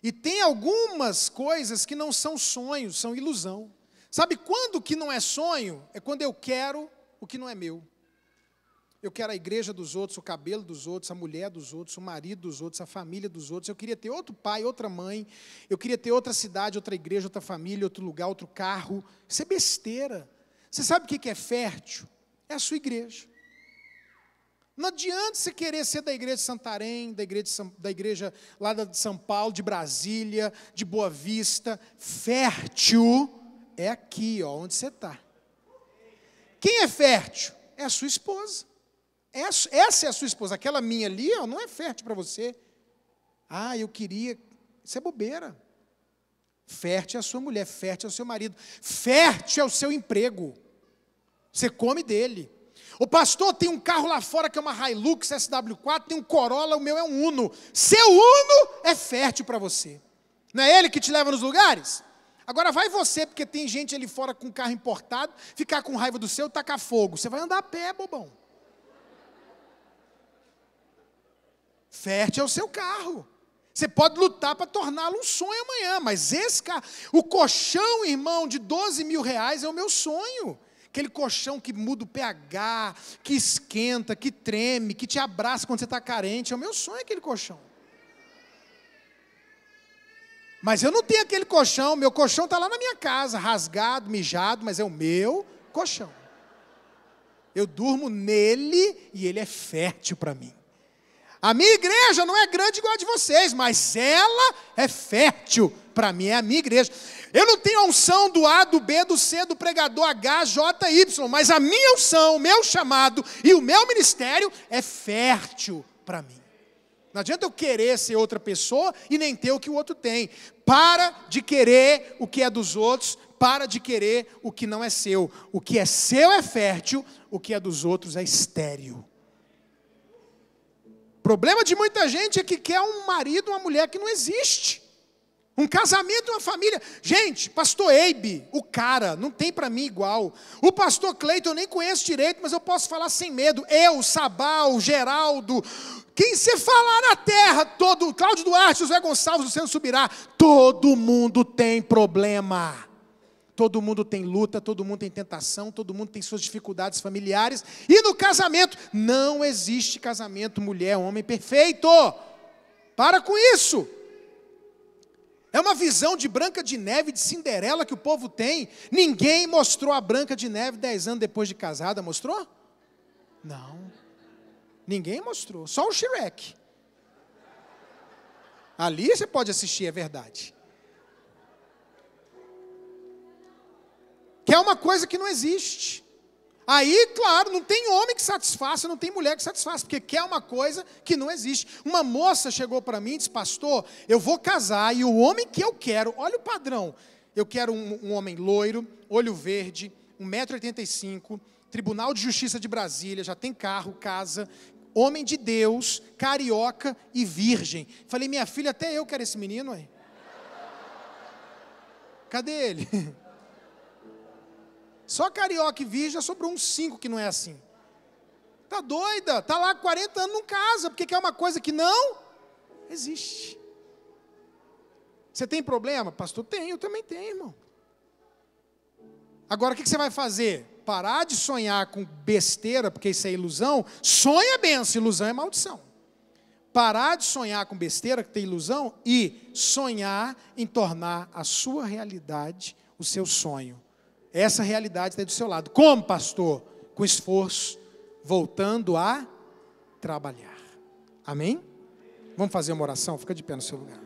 E tem algumas coisas que não são sonhos, são ilusão. Sabe quando que não é sonho? É quando eu quero o que não é meu. Eu quero a igreja dos outros, o cabelo dos outros, a mulher dos outros, o marido dos outros, a família dos outros. Eu queria ter outro pai, outra mãe. Eu queria ter outra cidade, outra igreja, outra família, outro lugar, outro carro. Isso é besteira. Você sabe o que é fértil? É a sua igreja. Não adianta você querer ser da igreja de Santarém, da igreja lá de São Paulo, de Brasília, de Boa Vista. Fértil é aqui, ó, onde você está. Quem é fértil? É a sua esposa. Essa é a sua esposa. Aquela minha ali, ó, não é fértil para você. Ah, eu queria. Isso é bobeira. Fértil é a sua mulher, fértil é o seu marido. Fértil é o seu emprego. Você come dele. O pastor tem um carro lá fora que é uma Hilux SW4, tem um Corolla, o meu é um Uno. Seu Uno é fértil para você. Não é ele que te leva nos lugares? Agora vai você, porque tem gente ali fora com carro importado, ficar com raiva do seu e tacar fogo. Você vai andar a pé, bobão. Fértil é o seu carro. Você pode lutar para torná-lo um sonho amanhã, mas esse carro, o colchão, irmão, de R$12 mil é o meu sonho. Aquele colchão que muda o pH, que esquenta, que treme, que te abraça quando você está carente. É o meu sonho aquele colchão. Mas eu não tenho aquele colchão, meu colchão está lá na minha casa, rasgado, mijado, mas é o meu colchão. Eu durmo nele e ele é fértil para mim. A minha igreja não é grande igual a de vocês, mas ela é fértil para mim, é a minha igreja. Eu não tenho a unção do A, do B, do C, do pregador H, J, Y, mas a minha unção, o meu chamado e o meu ministério é fértil para mim. Não adianta eu querer ser outra pessoa e nem ter o que o outro tem. Para de querer o que é dos outros, para de querer o que não é seu. O que é seu é fértil, o que é dos outros é estéril. O problema de muita gente é que quer um marido, uma mulher que não existe. Um casamento, uma família. Gente, pastor Eibe, o cara, não tem para mim igual. O pastor Cleiton eu nem conheço direito, mas eu posso falar sem medo. Eu, Sabal, Geraldo, quem você falar na terra, todo, Cláudio Duarte, José Gonçalves, Luciano Subirá, todo mundo tem problema. Todo mundo tem luta, todo mundo tem tentação, todo mundo tem suas dificuldades familiares. E no casamento, não existe casamento mulher, homem perfeito. Para com isso. É uma visão de Branca de Neve, de Cinderela que o povo tem. Ninguém mostrou a Branca de Neve 10 anos depois de casada, mostrou? Não. Ninguém mostrou, só o Shrek. Ali você pode assistir, é verdade. Que é uma coisa que não existe. Aí, claro, não tem homem que satisfaça, não tem mulher que satisfaça, porque quer uma coisa que não existe. Uma moça chegou para mim e disse, pastor, eu vou casar e o homem que eu quero, olha o padrão, eu quero um homem loiro, olho verde, 1,85 m, Tribunal de Justiça de Brasília, já tem carro, casa, homem de Deus, carioca e virgem. Falei, minha filha, até eu quero esse menino aí. Cadê ele? Só carioca e virgem já sobrou uns 5 que não é assim. Tá doida? Tá lá 40 anos, não casa, porque quer uma coisa que não existe. Você tem problema? Pastor, tem, eu também tenho, irmão. Agora, o que você vai fazer? Parar de sonhar com besteira, porque isso é ilusão. Sonha benção, ilusão é maldição. Parar de sonhar com besteira, que tem ilusão, e sonhar em tornar a sua realidade o seu sonho. Essa realidade está do seu lado. Como, pastor? Com esforço, voltando a trabalhar. Amém? Vamos fazer uma oração? Fica de pé no seu lugar.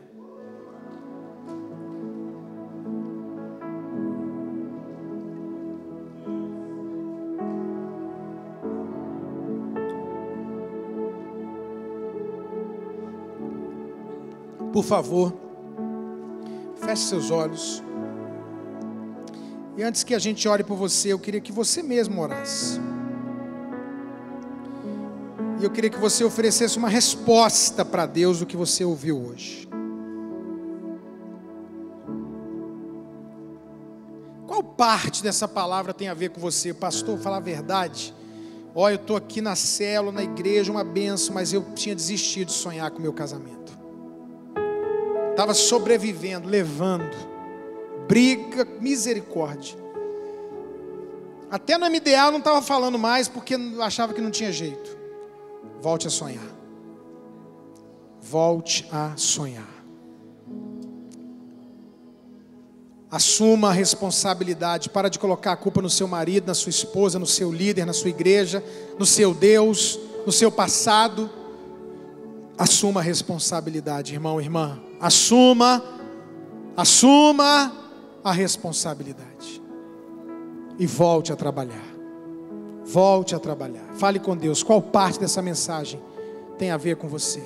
Por favor, feche seus olhos. E antes que a gente ore por você, eu queria que você mesmo orasse. E eu queria que você oferecesse uma resposta para Deus do que você ouviu hoje. Qual parte dessa palavra tem a ver com você? Pastor, falar a verdade. Olha, eu estou aqui na célula, na igreja, uma bênção, mas eu tinha desistido de sonhar com o meu casamento. Estava sobrevivendo, levando. Briga, misericórdia. Até no MDA eu não estava falando mais porque achava que não tinha jeito. Volte a sonhar. Volte a sonhar. Assuma a responsabilidade. Para de colocar a culpa no seu marido, na sua esposa, no seu líder, na sua igreja, no seu Deus, no seu passado. Assuma a responsabilidade, irmão, irmã. Assuma a responsabilidade. E volte a trabalhar. Volte a trabalhar. Fale com Deus. Qual parte dessa mensagem tem a ver com você?